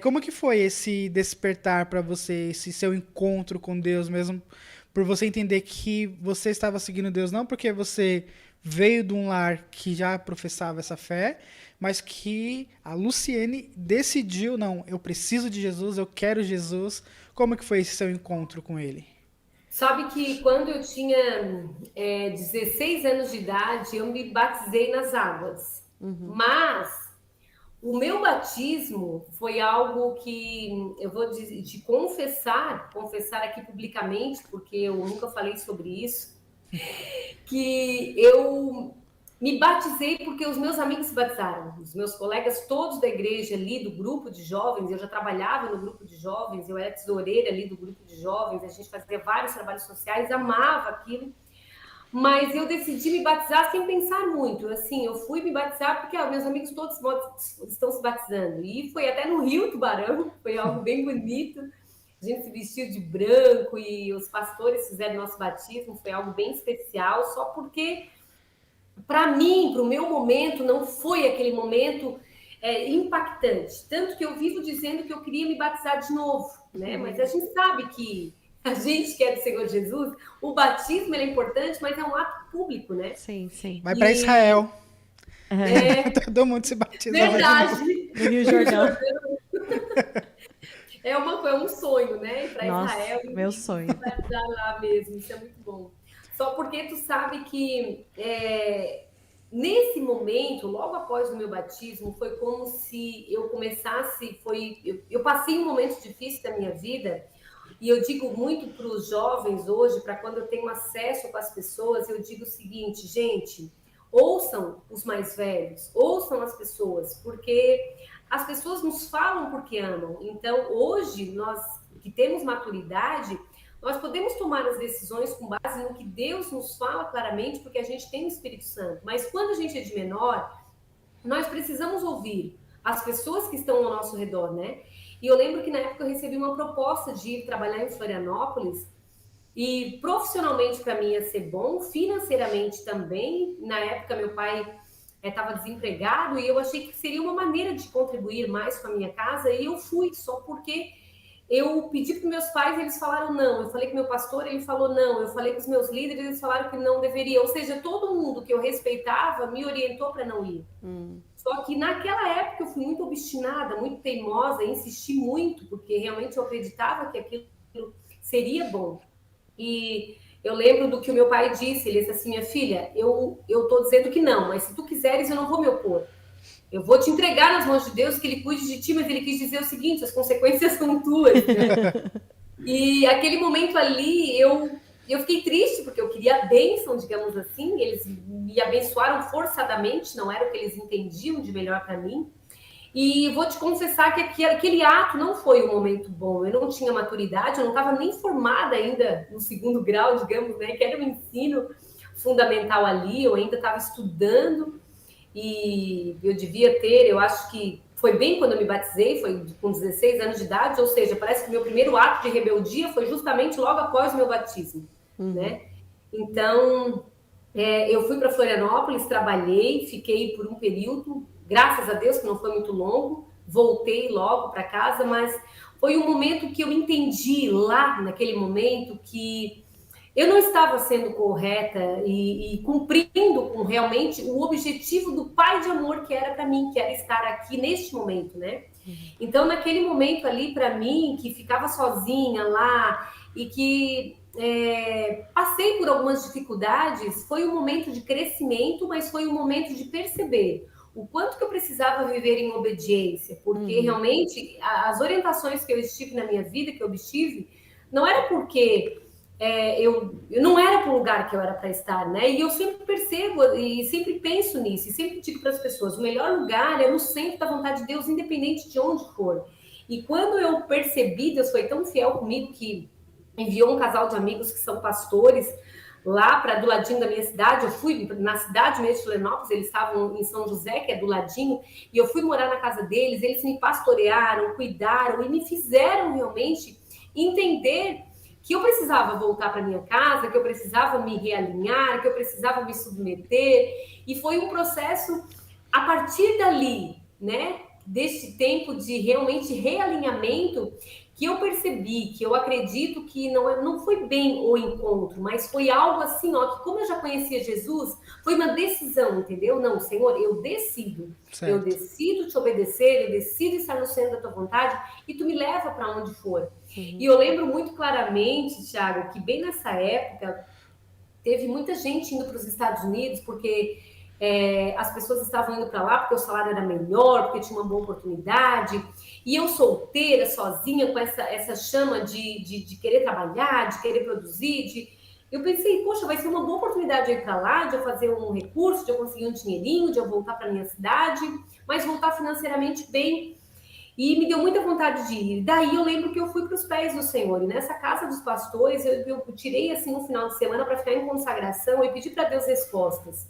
Como que foi esse despertar para você, esse seu encontro com Deus mesmo, por você entender que você estava seguindo Deus não porque você veio de um lar que já professava essa fé, mas que a Luciene decidiu, não, eu preciso de Jesus, eu quero Jesus. Como que foi esse seu encontro com ele? Sabe que quando eu tinha 16 anos de idade, eu me batizei nas águas. Mas o meu batismo foi algo que eu vou de confessar aqui publicamente, porque eu nunca falei sobre isso, que eu me batizei porque os meus amigos se batizaram. Os meus colegas todos da igreja ali, do grupo de jovens, eu já trabalhava no grupo de jovens, eu era tesoureira ali do grupo de jovens, a gente fazia vários trabalhos sociais, amava aquilo. Mas eu decidi me batizar sem pensar muito. Assim, eu fui me batizar porque meus amigos todos estão se batizando. E foi até no Rio Tubarão, foi algo bem bonito. A gente se vestiu de branco e os pastores fizeram nosso batismo, foi algo bem especial, só porque, para mim, para o meu momento, não foi aquele momento impactante. Tanto que eu vivo dizendo que eu queria me batizar de novo, né? Mas a gente sabe que a gente que é do Senhor Jesus, o batismo é importante, mas é um ato público, né? Sim, sim. Vai para Israel. Todo mundo se batiza. Verdade. No Rio Jordão. É um sonho, né? Ir para Israel. Meu sonho. Batizar lá mesmo, isso é muito bom. Só porque tu sabe que nesse momento, logo após o meu batismo, foi como se eu começasse, eu passei um momento difícil da minha vida. E eu digo muito para os jovens hoje, para quando eu tenho acesso com as pessoas, eu digo o seguinte, gente, ouçam os mais velhos, ouçam as pessoas, porque as pessoas nos falam porque amam. Então, hoje, nós que temos maturidade, nós podemos tomar as decisões com base no que Deus nos fala claramente, porque a gente tem o Espírito Santo. Mas quando a gente é de menor, nós precisamos ouvir as pessoas que estão ao nosso redor, né? E eu lembro que na época eu recebi uma proposta de ir trabalhar em Florianópolis E profissionalmente para mim ia ser bom, financeiramente também. Na época meu pai estava desempregado e eu achei que seria uma maneira de contribuir mais com a minha casa e eu fui, só porque eu pedi para meus pais, eles falaram não. Eu falei com meu pastor, ele falou não. Eu falei com os meus líderes, eles falaram que não deveria. Ou seja, todo mundo que eu respeitava me orientou para não ir. Só que naquela época eu fui muito obstinada, muito teimosa, insisti muito, porque realmente eu acreditava que aquilo seria bom. E eu lembro do que o meu pai disse, ele disse assim, minha filha, eu tô dizendo que não, mas se tu quiseres eu não vou me opor. Eu vou te entregar nas mãos de Deus, que ele cuide de ti, mas ele quis dizer o seguinte, as consequências são tuas, né? E aquele momento ali, eu fiquei triste, porque eu queria a bênção, digamos assim, eles me abençoaram forçadamente, não era o que eles entendiam de melhor para mim. E vou te confessar que aquele ato não foi um momento bom. Eu não tinha maturidade, eu não estava nem formada ainda no segundo grau, digamos, né? Que era o ensino fundamental ali, eu ainda estava estudando e eu devia ter, eu acho que foi bem quando eu me batizei, foi com 16 anos de idade, ou seja, parece que meu primeiro ato de rebeldia foi justamente logo após o meu batismo, né? Então, eu fui para Florianópolis, trabalhei, fiquei por um período, graças a Deus que não foi muito longo, voltei logo para casa, mas foi um momento que eu entendi lá, naquele momento, que eu não estava sendo correta e cumprindo com realmente o objetivo do Pai de amor que era para mim, que era estar aqui neste momento, né? Então, naquele momento ali, para mim, que ficava sozinha lá e que passei por algumas dificuldades, foi um momento de crescimento, mas foi um momento de perceber o quanto que eu precisava viver em obediência, porque realmente as orientações que eu estive na minha vida, que eu obtive, não era porque eu não era para o lugar que eu era para estar, né? E eu sempre percebo e sempre penso nisso, e sempre digo para as pessoas: o melhor lugar é no centro da vontade de Deus, independente de onde for. E quando eu percebi, Deus foi tão fiel comigo que enviou um casal de amigos que são pastores lá para do ladinho da minha cidade. Eu fui na cidade mesmo de Florianópolis, eles estavam em São José, que é do ladinho, e eu fui morar na casa deles. Eles me pastorearam, cuidaram e me fizeram realmente entender que eu precisava voltar para minha casa, que eu precisava me realinhar, que eu precisava me submeter. E foi um processo a partir dali, né, desse tempo de realmente realinhamento, que eu percebi, que eu acredito que não foi bem o encontro, mas foi algo assim, ó, que como eu já conhecia Jesus, foi uma decisão, entendeu? Não, Senhor, eu decido te obedecer, eu decido estar no centro da tua vontade e tu me leva para onde for. E eu lembro muito claramente, Thiago, que bem nessa época teve muita gente indo para os Estados Unidos, porque as pessoas estavam indo para lá porque o salário era melhor, porque tinha uma boa oportunidade. E eu solteira, sozinha, com essa chama de querer trabalhar, de querer produzir. Eu pensei, poxa, vai ser uma boa oportunidade de ir para lá, de eu fazer um recurso, de eu conseguir um dinheirinho, de eu voltar para minha cidade, mas voltar financeiramente bem. E me deu muita vontade de ir. Daí eu lembro que eu fui para os pés do Senhor. E nessa casa dos pastores, eu tirei assim um final de semana para ficar em consagração e pedir para Deus respostas.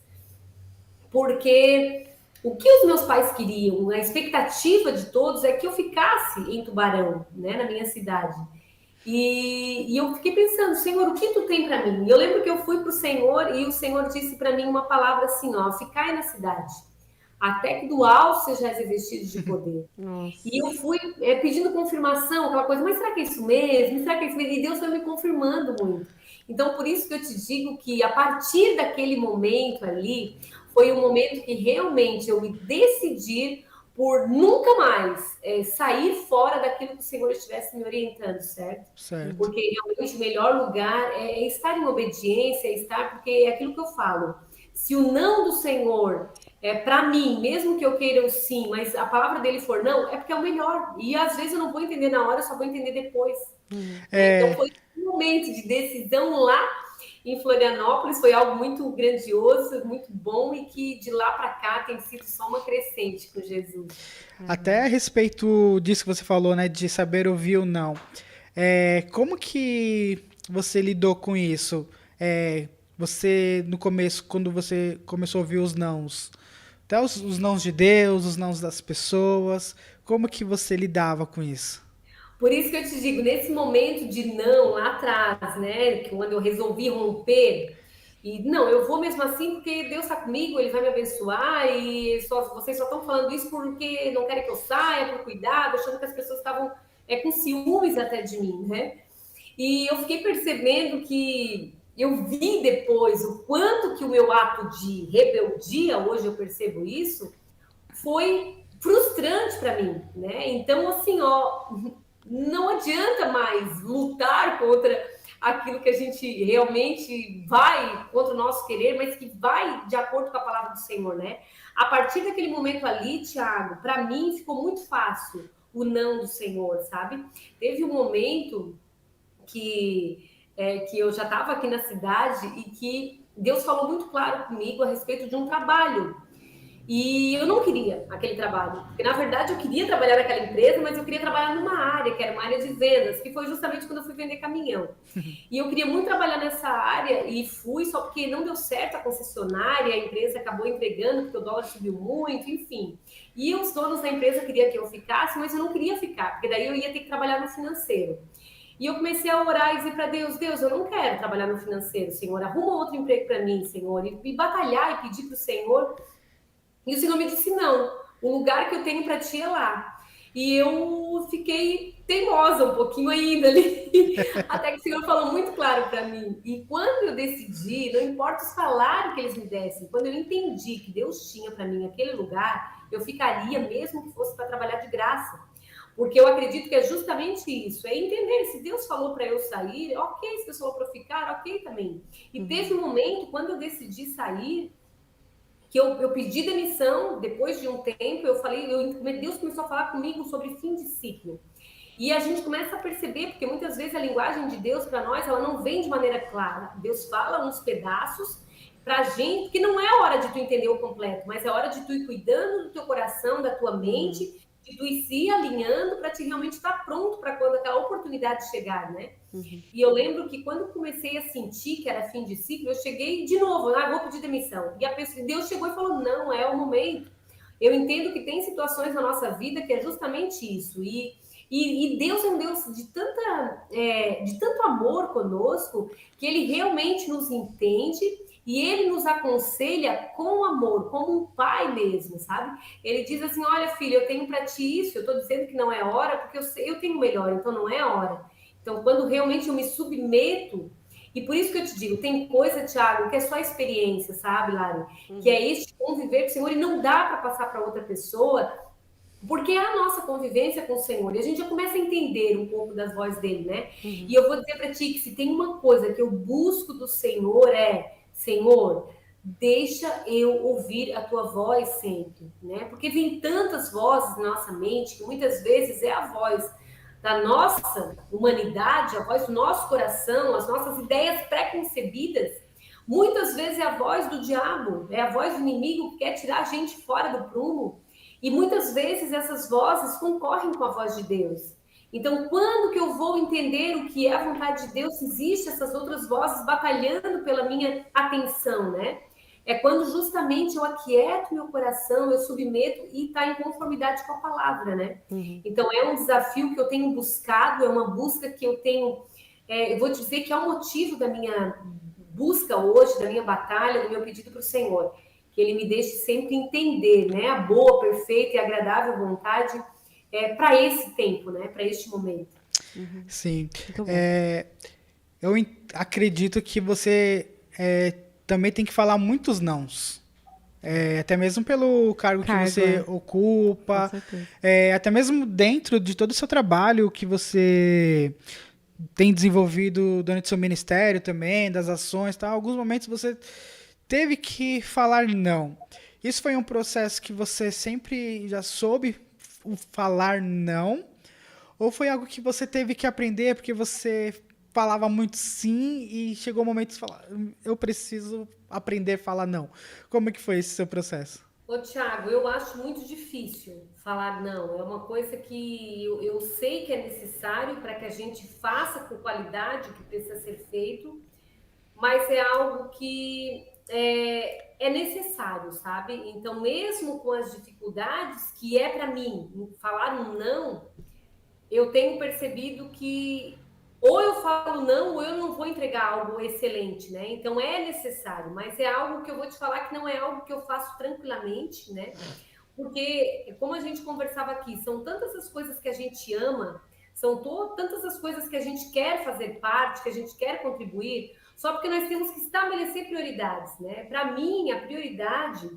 Porque o que os meus pais queriam, a expectativa de todos é que eu ficasse em Tubarão, né, na minha cidade. E eu fiquei pensando, Senhor, o que tu tem para mim? E eu lembro que eu fui para o Senhor e o Senhor disse para mim uma palavra assim, ó, ficai na cidade, até que do alto sejais revestidos de poder. E eu fui pedindo confirmação, aquela coisa, mas será que é isso mesmo? Será que é isso mesmo? E Deus foi me confirmando muito. Então, por isso que eu te digo que a partir daquele momento ali, foi um momento que realmente eu me decidi por nunca mais sair fora daquilo que o Senhor estivesse me orientando, certo? Porque realmente o melhor lugar é estar em obediência, porque é aquilo que eu falo. Se o não do Senhor para mim, mesmo que eu queira o sim, mas a palavra dele for não, é porque é o melhor. E às vezes eu não vou entender na hora, eu só vou entender depois. Então foi um momento de decisão lá em Florianópolis, foi algo muito grandioso, muito bom, e que de lá para cá tem sido só uma crescente com Jesus. Até a respeito disso que você falou, né, de saber ouvir ou não, como que você lidou com isso? Você, no começo, quando você começou a ouvir os nãos, até os nãos de Deus, os nãos das pessoas, como que você lidava com isso? Por isso que eu te digo, nesse momento de não lá atrás, né, que quando eu resolvi romper, e não, eu vou mesmo assim porque Deus está comigo, Ele vai me abençoar e vocês só estão falando isso porque não querem que eu saia, por cuidado, achando que as pessoas estavam com ciúmes até de mim, né? E eu fiquei percebendo que eu vi depois o quanto que o meu ato de rebeldia, hoje eu percebo isso, foi frustrante para mim, né? Então, assim, ó, não adianta mais lutar contra aquilo que a gente realmente vai contra o nosso querer, mas que vai de acordo com a palavra do Senhor, né? A partir daquele momento ali, Tiago, para mim ficou muito fácil o não do Senhor, sabe? Teve um momento que eu já estava aqui na cidade e que Deus falou muito claro comigo a respeito de um trabalho. E eu não queria aquele trabalho, porque na verdade eu queria trabalhar naquela empresa, mas eu queria trabalhar numa área, que era uma área de vendas, que foi justamente quando eu fui vender caminhão. E eu queria muito trabalhar nessa área e fui, só porque não deu certo a concessionária, a empresa acabou entregando, porque o dólar subiu muito, enfim. E os donos da empresa queriam que eu ficasse, mas eu não queria ficar, porque daí eu ia ter que trabalhar no financeiro. E eu comecei a orar e dizer para Deus, Deus, eu não quero trabalhar no financeiro, Senhor, arruma outro emprego para mim, Senhor, e batalhar e pedir para o Senhor. E o Senhor me disse, não, o lugar que eu tenho para ti é lá. E eu fiquei teimosa um pouquinho ainda ali, até que o Senhor falou muito claro para mim. E quando eu decidi, não importa o salário que eles me dessem, quando eu entendi que Deus tinha para mim aquele lugar, eu ficaria mesmo que fosse para trabalhar de graça. Porque eu acredito que é justamente isso, é entender, se Deus falou para eu sair, ok, se Deus falou para eu ficar, ok também. E teve um momento, quando eu decidi sair, que eu pedi demissão, depois de um tempo, eu falei, Deus começou a falar comigo sobre fim de ciclo. E a gente começa a perceber, porque muitas vezes a linguagem de Deus para nós, ela não vem de maneira clara. Deus fala uns pedaços pra gente, que não é hora de tu entender o completo, mas é hora de tu ir cuidando do teu coração, da tua mente, de tu ir se alinhando para te realmente estar pronto para quando aquela oportunidade chegar, né? E eu lembro que quando comecei a sentir que era fim de ciclo, eu cheguei de novo, vou pedir demissão. E Deus chegou e falou, não, é o momento. Eu entendo que tem situações na nossa vida que é justamente isso. E Deus é um Deus de tanto amor conosco, que Ele realmente nos entende e Ele nos aconselha com amor, como um pai mesmo, sabe? Ele diz assim, olha filho, eu tenho para ti isso, eu estou dizendo que não é hora, porque eu tenho melhor, então não é hora. Então, quando realmente eu me submeto, e por isso que eu te digo, tem coisa, Thiago, que é só experiência, sabe, Lari? Que é este conviver com o Senhor e não dá para passar para outra pessoa, porque é a nossa convivência com o Senhor. E a gente já começa a entender um pouco das vozes dele, né? E eu vou dizer para ti que se tem uma coisa que eu busco do Senhor Senhor, deixa eu ouvir a tua voz sempre, né? Porque vem tantas vozes na nossa mente que muitas vezes é a voz da nossa humanidade, a voz do nosso coração, as nossas ideias pré-concebidas, muitas vezes é a voz do diabo, é a voz do inimigo que quer tirar a gente fora do prumo. E muitas vezes essas vozes concorrem com a voz de Deus. Então, quando que eu vou entender o que é a vontade de Deus, se existem essas outras vozes batalhando pela minha atenção, né? É quando justamente eu aquieto meu coração, eu submeto e está em conformidade com a palavra, né? Então é um desafio que eu tenho buscado, é uma busca que eu tenho, eu vou dizer que é o motivo da minha busca hoje, da minha batalha, do meu pedido para o Senhor, que Ele me deixe sempre entender, né? A boa, perfeita e agradável vontade para esse tempo, né? Para este momento. Sim. Eu acredito que você também tem que falar muitos nãos. Até mesmo pelo cargo que você ocupa, até mesmo dentro de todo o seu trabalho que você tem desenvolvido durante o seu ministério também, das ações, tá? Alguns momentos você teve que falar não. Isso foi um processo que você sempre já soube falar não? Ou foi algo que você teve que aprender porque você falava muito sim e chegou o momento de falar, eu preciso aprender a falar não? Como é que foi esse seu processo? Ô, Thiago, eu acho muito difícil falar não. É uma coisa que eu sei que é necessário para que a gente faça com qualidade o que precisa ser feito, mas é algo que é necessário, sabe? Então, mesmo com as dificuldades que é para mim falar um não, eu tenho percebido que ou eu falo não, ou eu não vou entregar algo excelente, né? Então é necessário, mas é algo que eu vou te falar que não é algo que eu faço tranquilamente, né? Porque, como a gente conversava aqui, são tantas as coisas que a gente ama, são tantas as coisas que a gente quer fazer parte, que a gente quer contribuir, só porque nós temos que estabelecer prioridades, né? Para mim, a prioridade,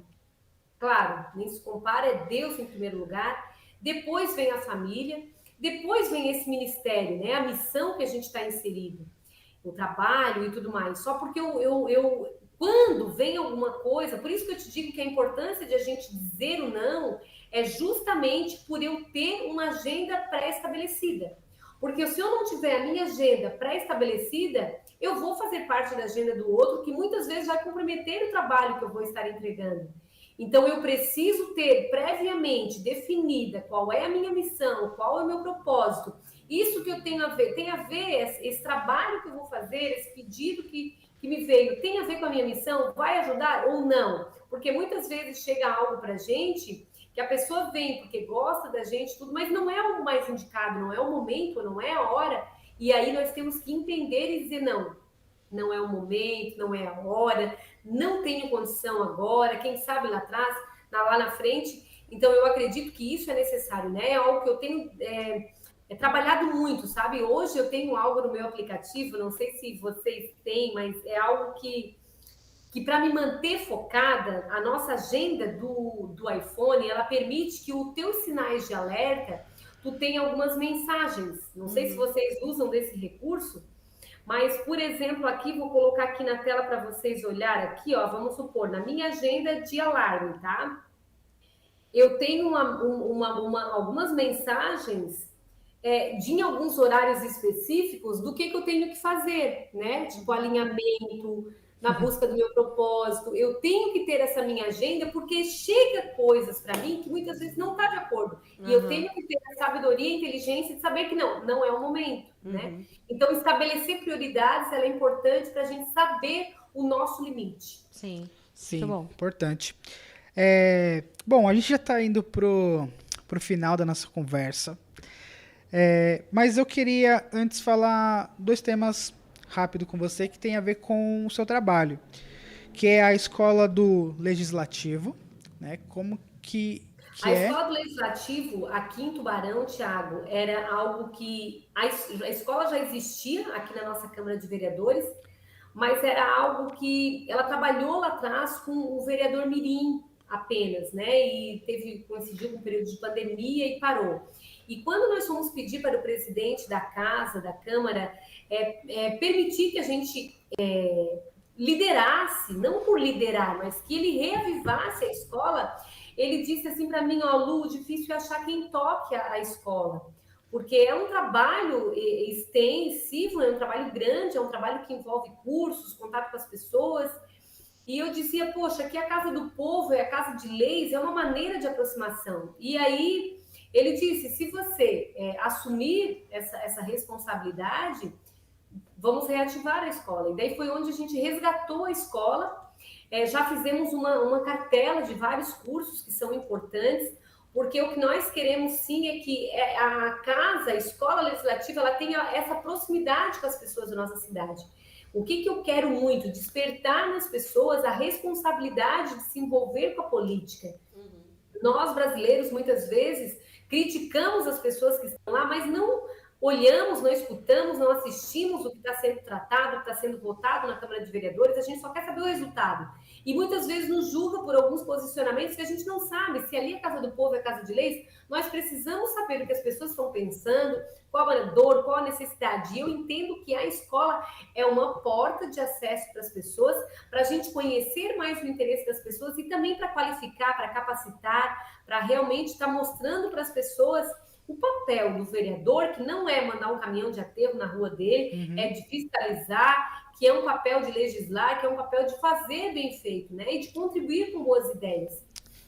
claro, nem se compara, é Deus em primeiro lugar, depois vem a família, depois vem esse ministério, né? A missão que a gente está inserido, o trabalho e tudo mais. Só porque quando vem alguma coisa, por isso que eu te digo que a importância de a gente dizer o não é justamente por eu ter uma agenda pré-estabelecida. Porque se eu não tiver a minha agenda pré-estabelecida, eu vou fazer parte da agenda do outro, que muitas vezes vai comprometer o trabalho que eu vou estar entregando. Então, eu preciso ter previamente definida qual é a minha missão, qual é o meu propósito. Isso que eu tenho a ver, tem a ver, esse trabalho que eu vou fazer, esse pedido que me veio, tem a ver com a minha missão? Vai ajudar ou não? Porque muitas vezes chega algo para a gente que a pessoa vem porque gosta da gente, tudo, mas não é o mais indicado, não é o momento, não é a hora. E aí nós temos que entender e dizer não. Não é o momento, não é a hora, não tenho condição agora, quem sabe lá atrás, lá na frente. Então, eu acredito que isso é necessário, né? É algo que eu tenho trabalhado muito, sabe? Hoje eu tenho algo no meu aplicativo, não sei se vocês têm, mas é algo que para me manter focada, a nossa agenda do iPhone, ela permite que os teus sinais de alerta, tu tenha algumas mensagens. Não sei se vocês usam desse recurso, mas, por exemplo, aqui, vou colocar aqui na tela para vocês olhar aqui, ó, vamos supor, na minha agenda de alarme, tá? Eu tenho algumas mensagens de alguns horários específicos do que eu tenho que fazer, né? Tipo, alinhamento, na busca do meu propósito. Eu tenho que ter essa minha agenda porque chega coisas para mim que muitas vezes não está de acordo. E eu tenho que ter a sabedoria e a inteligência de saber que não é o momento, né? Então, estabelecer prioridades ela é importante para a gente saber o nosso limite. Sim. Sim, Muito bom. importante. Bom, a gente já está indo pro final da nossa conversa. Mas eu queria antes falar dois temas rápido com você que tem a ver com o seu trabalho, que é a escola do Legislativo, né? Como que A é? escola do Legislativo, aqui em Tubarão, Thiago, era algo que a escola já existia aqui na nossa Câmara de Vereadores, mas era algo que ela trabalhou lá atrás com o vereador Mirim apenas, né? E coincidiu com um período de pandemia e parou. E quando nós fomos pedir para o presidente da casa, da Câmara, permitir que a gente liderasse, não por liderar, mas que ele reavivasse a escola, ele disse assim para mim, ó, Lu, difícil é achar quem toque a escola, porque é um trabalho extensivo, é um trabalho grande, é um trabalho que envolve cursos, contato com as pessoas. E eu dizia, poxa, aqui a Casa do Povo, é a Casa de Leis, é uma maneira de aproximação. E aí ele disse, se você assumir essa responsabilidade, vamos reativar a escola. E daí foi onde a gente resgatou a escola, já fizemos uma cartela de vários cursos que são importantes, porque o que nós queremos sim é que a casa, a escola legislativa, ela tenha essa proximidade com as pessoas da nossa cidade. O que eu quero muito? Despertar nas pessoas a responsabilidade de se envolver com a política. Nós, brasileiros, muitas vezes, criticamos as pessoas que estão lá, mas não olhamos, não escutamos, não assistimos o que está sendo tratado, o que está sendo votado na Câmara de Vereadores, a gente só quer saber o resultado. E muitas vezes nos julga por alguns posicionamentos que a gente não sabe. Se ali é a Casa do Povo, é a Casa de Leis, nós precisamos saber o que as pessoas estão pensando, qual a dor, qual a necessidade. E eu entendo que a escola é uma porta de acesso para as pessoas, para a gente conhecer mais o interesse das pessoas e também para qualificar, para capacitar, para realmente estar mostrando para as pessoas o papel do vereador, que não é mandar um caminhão de aterro na rua dele, é de fiscalizar, que é um papel de legislar, que é um papel de fazer bem feito, né? E de contribuir com boas ideias.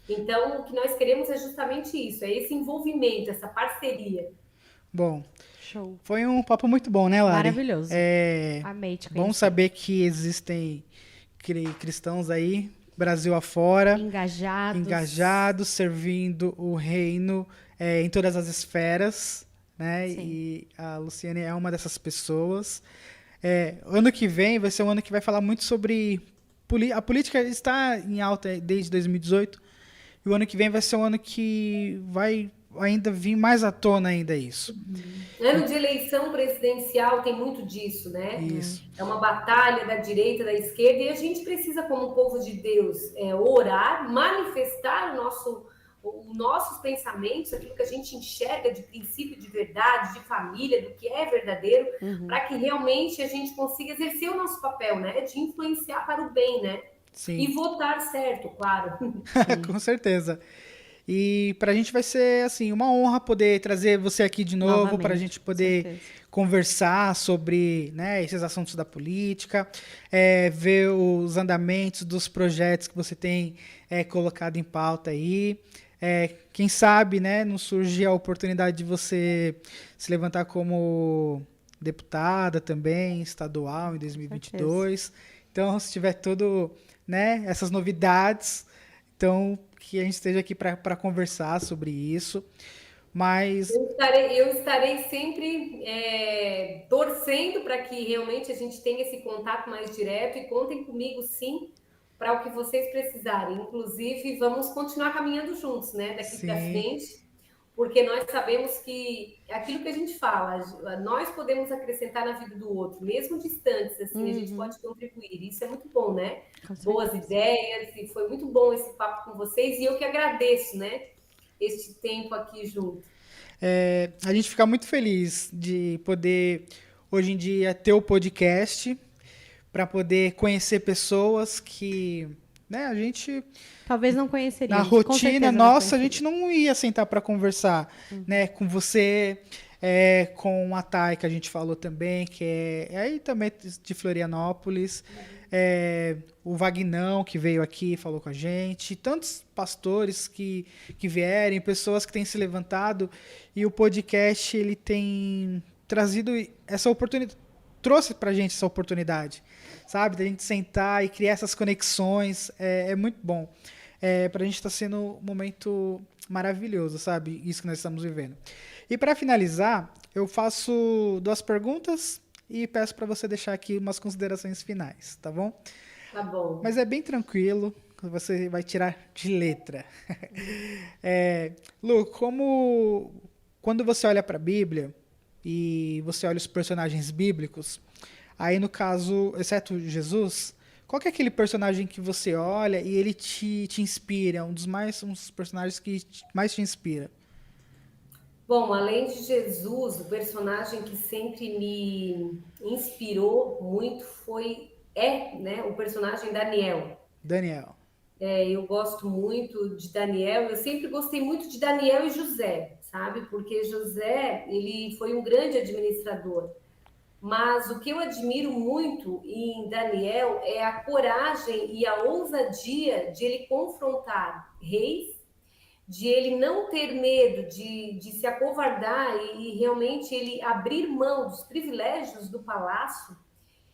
Então, o que nós queremos é justamente isso, é esse envolvimento, essa parceria. Bom, Show. foi um papo muito bom, né, Lari? Maravilhoso. Amei te conhecer. Bom saber que existem cristãos aí, Brasil afora, engajados, servindo o reino em todas as esferas, né? Sim. E a Luciane é uma dessas pessoas. Ano que vem vai ser um ano que vai falar muito sobre... A política está em alta desde 2018, e o ano que vem vai ser um ano que vai ainda vir mais à tona ainda isso. Ano de eleição presidencial tem muito disso, né? Isso. É uma batalha da direita, da esquerda, e a gente precisa, como povo de Deus, orar, manifestar os nossos pensamentos, aquilo que a gente enxerga de princípio de verdade, de família, do que é verdadeiro, para que realmente a gente consiga exercer o nosso papel, né? De influenciar para o bem, né? Sim. E votar certo, claro. Com certeza. E para a gente vai ser assim uma honra poder trazer você aqui de novo para a gente poder conversar sobre, né, esses assuntos da política, ver os andamentos dos projetos que você tem colocado em pauta aí. Quem sabe, né, não surge a oportunidade de você se levantar como deputada também estadual em 2022. Então, se tiver tudo, né, essas novidades, então que a gente esteja aqui para conversar sobre isso. Mas eu estarei sempre torcendo para que realmente a gente tenha esse contato mais direto, e contem comigo, sim, para o que vocês precisarem. Inclusive, vamos continuar caminhando juntos, né, daqui para frente, porque nós sabemos que aquilo que a gente fala, nós podemos acrescentar na vida do outro, mesmo distantes, assim, a gente pode contribuir. Isso é muito bom, né? Boas ideias, e foi muito bom esse papo com vocês, e eu que agradeço, né, este tempo aqui junto. A gente fica muito feliz de poder, hoje em dia, ter o podcast para poder conhecer pessoas que, né, a gente... Talvez não conheceria. Na rotina nossa, a gente não ia sentar para conversar, né, com você, com a Thay, que a gente falou também, que é aí também de Florianópolis, o Vagnão, que veio aqui e falou com a gente, tantos pastores que vierem, pessoas que têm se levantado, e o podcast ele tem trazido essa oportunidade, trouxe pra gente essa oportunidade, sabe, da gente sentar e criar essas conexões, é muito bom. Pra gente tá sendo um momento maravilhoso, sabe, isso que nós estamos vivendo. E para finalizar, eu faço 2 perguntas e peço para você deixar aqui umas considerações finais, tá bom? Tá bom. Mas é bem tranquilo, você vai tirar de letra. Lu, quando você olha para a Bíblia e você olha os personagens bíblicos, aí no caso, exceto Jesus, qual que é aquele personagem que você olha e ele te inspira, um dos personagens que mais te inspira? Bom, além de Jesus, o personagem que sempre me inspirou muito né, o personagem Daniel. Daniel. Eu gosto muito de Daniel, eu sempre gostei muito de Daniel e José, sabe? Porque José, ele foi um grande administrador. Mas o que eu admiro muito em Daniel é a coragem e a ousadia de ele confrontar reis, de ele não ter medo de se acovardar e realmente ele abrir mão dos privilégios do palácio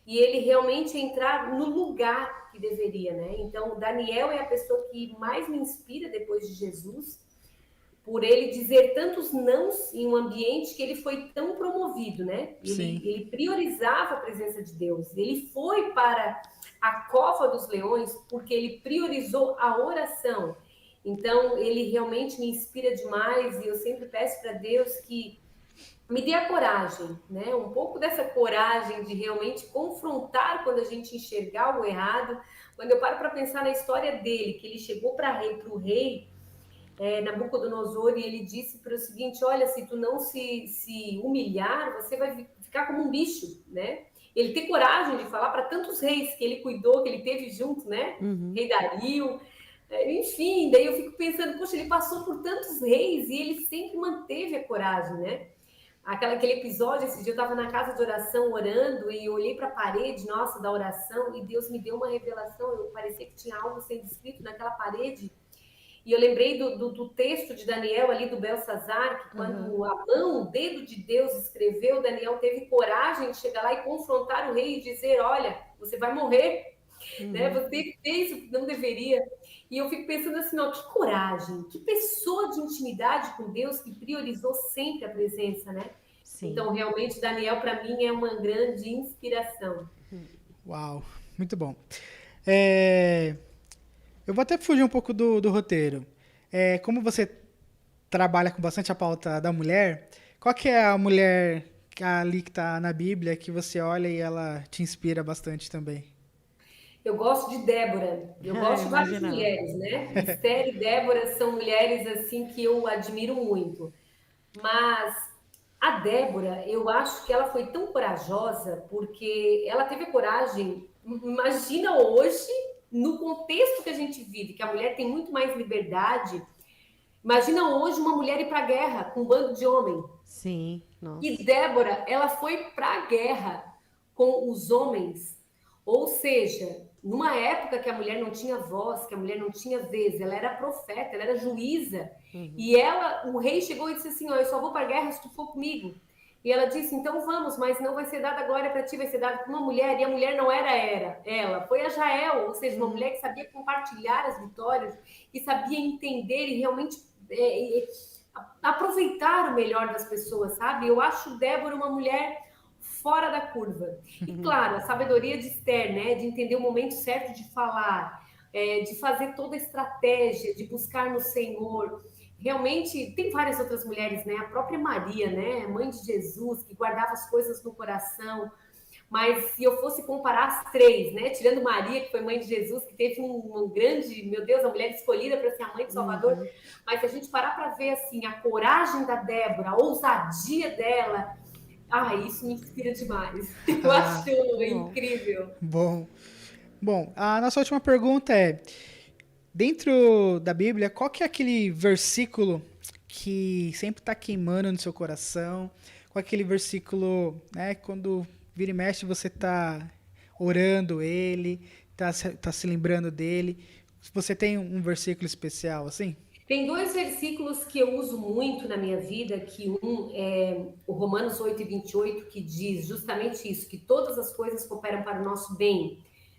e ele realmente entrar no lugar que deveria, né? Então, Daniel é a pessoa que mais me inspira depois de Jesus, por ele dizer tantos nãos em um ambiente que ele foi tão promovido, né? Ele priorizava a presença de Deus. Ele foi para a cova dos leões porque ele priorizou a oração. Então, ele realmente me inspira demais e eu sempre peço para Deus que me dê a coragem, né? Um pouco dessa coragem de realmente confrontar quando a gente enxergar o errado. Quando eu paro para pensar na história dele, que ele chegou para o rei Nabucodonosor, e ele disse para o seguinte: olha, se tu não se humilhar, você vai ficar como um bicho, né? Ele ter coragem de falar para tantos reis que ele cuidou, que ele teve junto, né? Rei Dario, enfim, daí eu fico pensando, poxa, ele passou por tantos reis e ele sempre manteve a coragem, né? Aquele episódio, esse dia eu estava na casa de oração orando e eu olhei para a parede, nossa, da oração, e Deus me deu uma revelação, parecia que tinha algo sendo escrito naquela parede. E eu lembrei do texto de Daniel ali do Belsazar, que quando o dedo de Deus escreveu, Daniel teve coragem de chegar lá e confrontar o rei e dizer: olha, você vai morrer. né? Você fez o que não deveria. E eu fico pensando assim, ó, que coragem, que pessoa de intimidade com Deus que priorizou sempre a presença, né? Sim. Então, realmente, Daniel, para mim, é uma grande inspiração. Uau, muito bom. Eu vou até fugir um pouco do roteiro. Como você trabalha com bastante a pauta da mulher, qual que é a mulher ali que está na Bíblia que você olha e ela te inspira bastante também? Eu gosto de Débora, eu gosto de várias mulheres, né? Esther e Débora são mulheres assim que eu admiro muito. Mas a Débora, eu acho que ela foi tão corajosa porque ela teve coragem. Imagina hoje, no contexto que a gente vive, que a mulher tem muito mais liberdade. Imagina hoje uma mulher ir para a guerra com um bando de homem. Sim, nossa. E Débora, ela foi para a guerra com os homens. Ou seja, numa época que a mulher não tinha voz, que a mulher não tinha vez, ela era profeta, ela era juíza. E o rei chegou e disse assim, ó, eu só vou para a guerra se tu for comigo. E ela disse, então vamos, mas não vai ser dada a glória para ti, vai ser dada para uma mulher. E a mulher não era ela, foi a Jael, ou seja, uma mulher que sabia compartilhar as vitórias, que sabia entender e realmente aproveitar o melhor das pessoas, sabe? Eu acho Débora uma mulher fora da curva. E claro, a sabedoria de Esther, né? De entender o momento certo de falar, de fazer toda a estratégia, de buscar no Senhor. Realmente, tem várias outras mulheres, né? A própria Maria, né? Mãe de Jesus, que guardava as coisas no coração. Mas se eu fosse comparar as três, né? Tirando Maria, que foi mãe de Jesus, que teve um grande, meu Deus, a mulher escolhida para ser a mãe de Salvador. Mas se a gente parar para ver, assim, a coragem da Débora, a ousadia dela, isso me inspira demais. Eu acho incrível. Bom, a nossa última pergunta é, dentro da Bíblia, qual que é aquele versículo que sempre está queimando no seu coração? Qual é aquele versículo, né, quando vira e mexe você está orando ele, tá se lembrando dele? Você tem um versículo especial assim? Tem dois versículos que eu uso muito na minha vida, que um é o Romanos 8:28, que diz justamente isso, que todas as coisas cooperam para o nosso bem.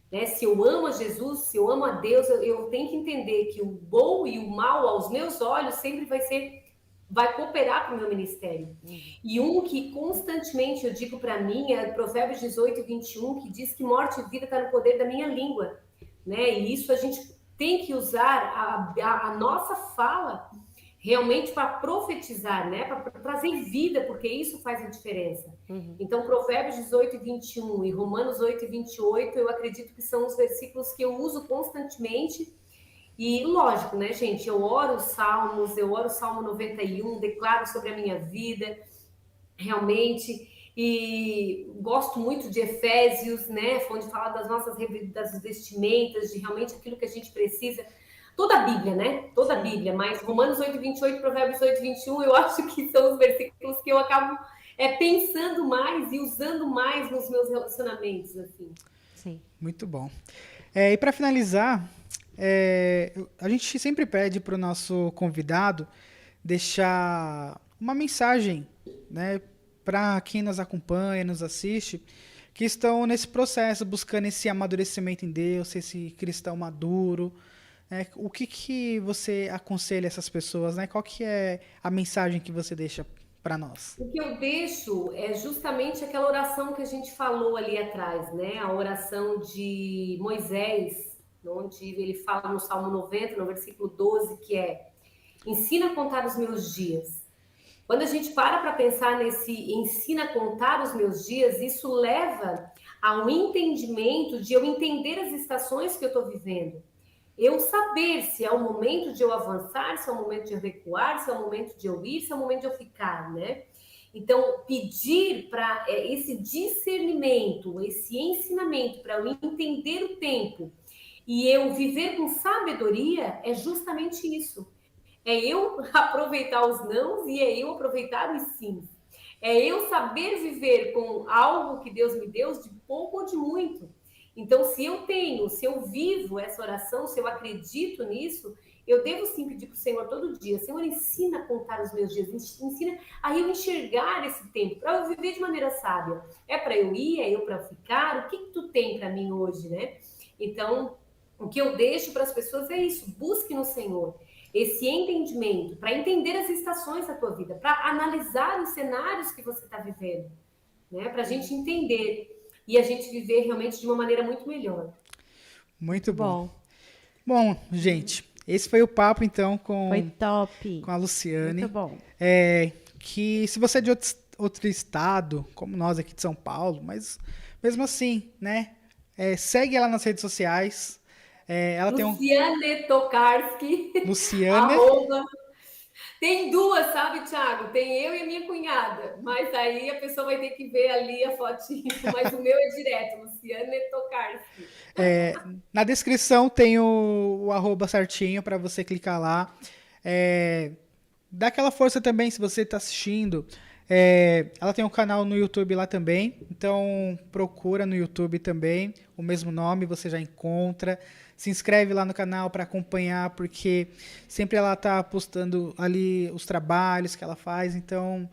Né? Se eu amo a Jesus, se eu amo a Deus, eu tenho que entender que o bom e o mal aos meus olhos sempre vai cooperar para o meu ministério. E um que constantemente eu digo para mim é Provérbios 18:21, que diz que morte e vida está no poder da minha língua. Né? E isso a gente tem que usar a nossa fala realmente para profetizar, né? Para trazer vida, porque isso faz a diferença. Então, Provérbios 18:21 e Romanos 8:28, eu acredito que são os versículos que eu uso constantemente. E lógico, né, gente? Eu oro os salmos, eu oro o Salmo 91, declaro sobre a minha vida, realmente. E gosto muito de Efésios, né? Onde fala das nossas das vestimentas, de realmente aquilo que a gente precisa. Toda a Bíblia, né? Toda a Bíblia, mas Romanos 8:28, Provérbios 8:21, eu acho que são os versículos que eu acabo pensando mais e usando mais nos meus relacionamentos, assim. Sim. Muito bom. E para finalizar, a gente sempre pede para o nosso convidado deixar uma mensagem, né, para quem nos acompanha, nos assiste, que estão nesse processo, buscando esse amadurecimento em Deus, esse cristão maduro. O que você aconselha essas pessoas? Né? Qual que é a mensagem que você deixa para nós? O que eu deixo é justamente aquela oração que a gente falou ali atrás, né? A oração de Moisés, onde ele fala no Salmo 90, no versículo 12, que é: ensina a contar os meus dias. Quando a gente para pensar nesse ensina a contar os meus dias, isso leva a um entendimento de eu entender as estações que eu estou vivendo. Eu saber se é o momento de eu avançar, se é o momento de eu recuar, se é o momento de eu ir, se é o momento de eu ficar, né? Então, pedir para esse discernimento, esse ensinamento, para eu entender o tempo e eu viver com sabedoria, é justamente isso. É eu aproveitar os nãos e é eu aproveitar os sims. É eu saber viver com algo que Deus me deu, de pouco ou de muito. Então, se eu vivo essa oração, se eu acredito nisso, eu devo sim pedir para o Senhor todo dia: Senhor, ensina a contar os meus dias, ensina a eu enxergar esse tempo, para eu viver de maneira sábia. É para eu ir, é eu para ficar? O que tu tem para mim hoje, né? Então, o que eu deixo para as pessoas é isso, busque no Senhor esse entendimento, para entender as estações da tua vida, para analisar os cenários que você está vivendo, né? Para a gente entender e a gente viver realmente de uma maneira muito melhor. Muito bom. Bom, gente, esse foi o papo, então, Foi top. com a Luciane. Muito bom. Que se você é de outro estado, como nós aqui de São Paulo, mas mesmo assim, né? Segue ela nas redes sociais. Ela Luciane Tokarski. Luciane. Tem duas, sabe, Thiago? Tem eu e a minha cunhada. Mas aí a pessoa vai ter que ver ali a fotinho. Mas o meu é direto, Luciane Tokarski. Na descrição tem o arroba certinho para você clicar lá. Dá aquela força também se você está assistindo. Ela tem um canal no YouTube lá também. Então procura no YouTube também. O mesmo nome você já encontra. Se inscreve lá no canal para acompanhar, porque sempre ela está postando ali os trabalhos que ela faz. Então,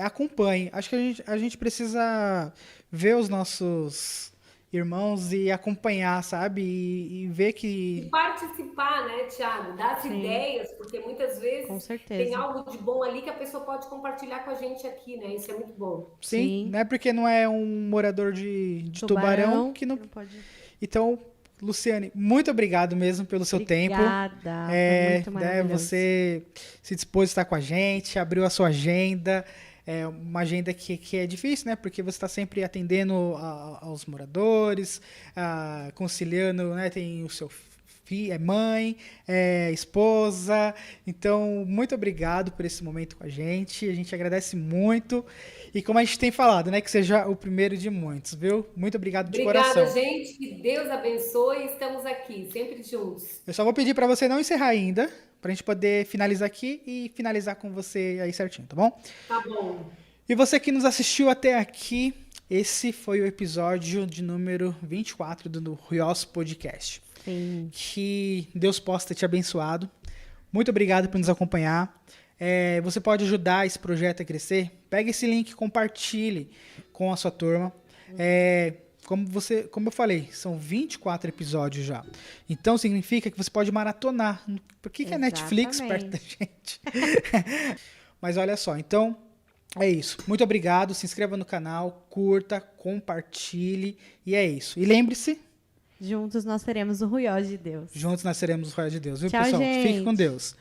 acompanhe. Acho que a gente precisa ver os nossos irmãos e acompanhar, sabe? E ver que... E participar, né, Thiago? Das ideias, porque muitas vezes tem algo de bom ali que a pessoa pode compartilhar com a gente aqui, né? Isso é muito bom. Sim. Não é porque não é um morador de Tubarão que não pode... Então... Luciane, muito obrigado mesmo pelo seu tempo. Obrigada. Muito maravilhoso. Você se dispôs a estar com a gente, abriu a sua agenda. Uma agenda que é difícil, né? Porque você está sempre atendendo aos moradores, conciliando, né? Tem o seu filho, mãe, esposa. Então, muito obrigado por esse momento com a gente. A gente agradece muito. E como a gente tem falado, né? Que seja o primeiro de muitos, viu? Muito obrigado de coração. Obrigada, gente. Que Deus abençoe. Estamos aqui, sempre juntos. Eu só vou pedir para você não encerrar ainda, para a gente poder finalizar aqui e finalizar com você aí certinho, tá bom? Tá bom. E você que nos assistiu até aqui, esse foi o episódio de número 24 do Ruiós Podcast. Sim. Que Deus possa ter te abençoado. Muito obrigado por nos acompanhar. Você pode ajudar esse projeto a crescer. Pega esse link e compartilhe com a sua turma. Como eu falei, são 24 episódios já. Então significa que você pode maratonar. Por que é Netflix perto da gente? Mas olha só, então é isso. Muito obrigado. Se inscreva no canal, curta, compartilhe. E é isso. E lembre-se... Juntos nós seremos o Ruiós de Deus. Juntos nós seremos o Ruiós de Deus. Viu, Tchau, pessoal? gente. Fique com Deus.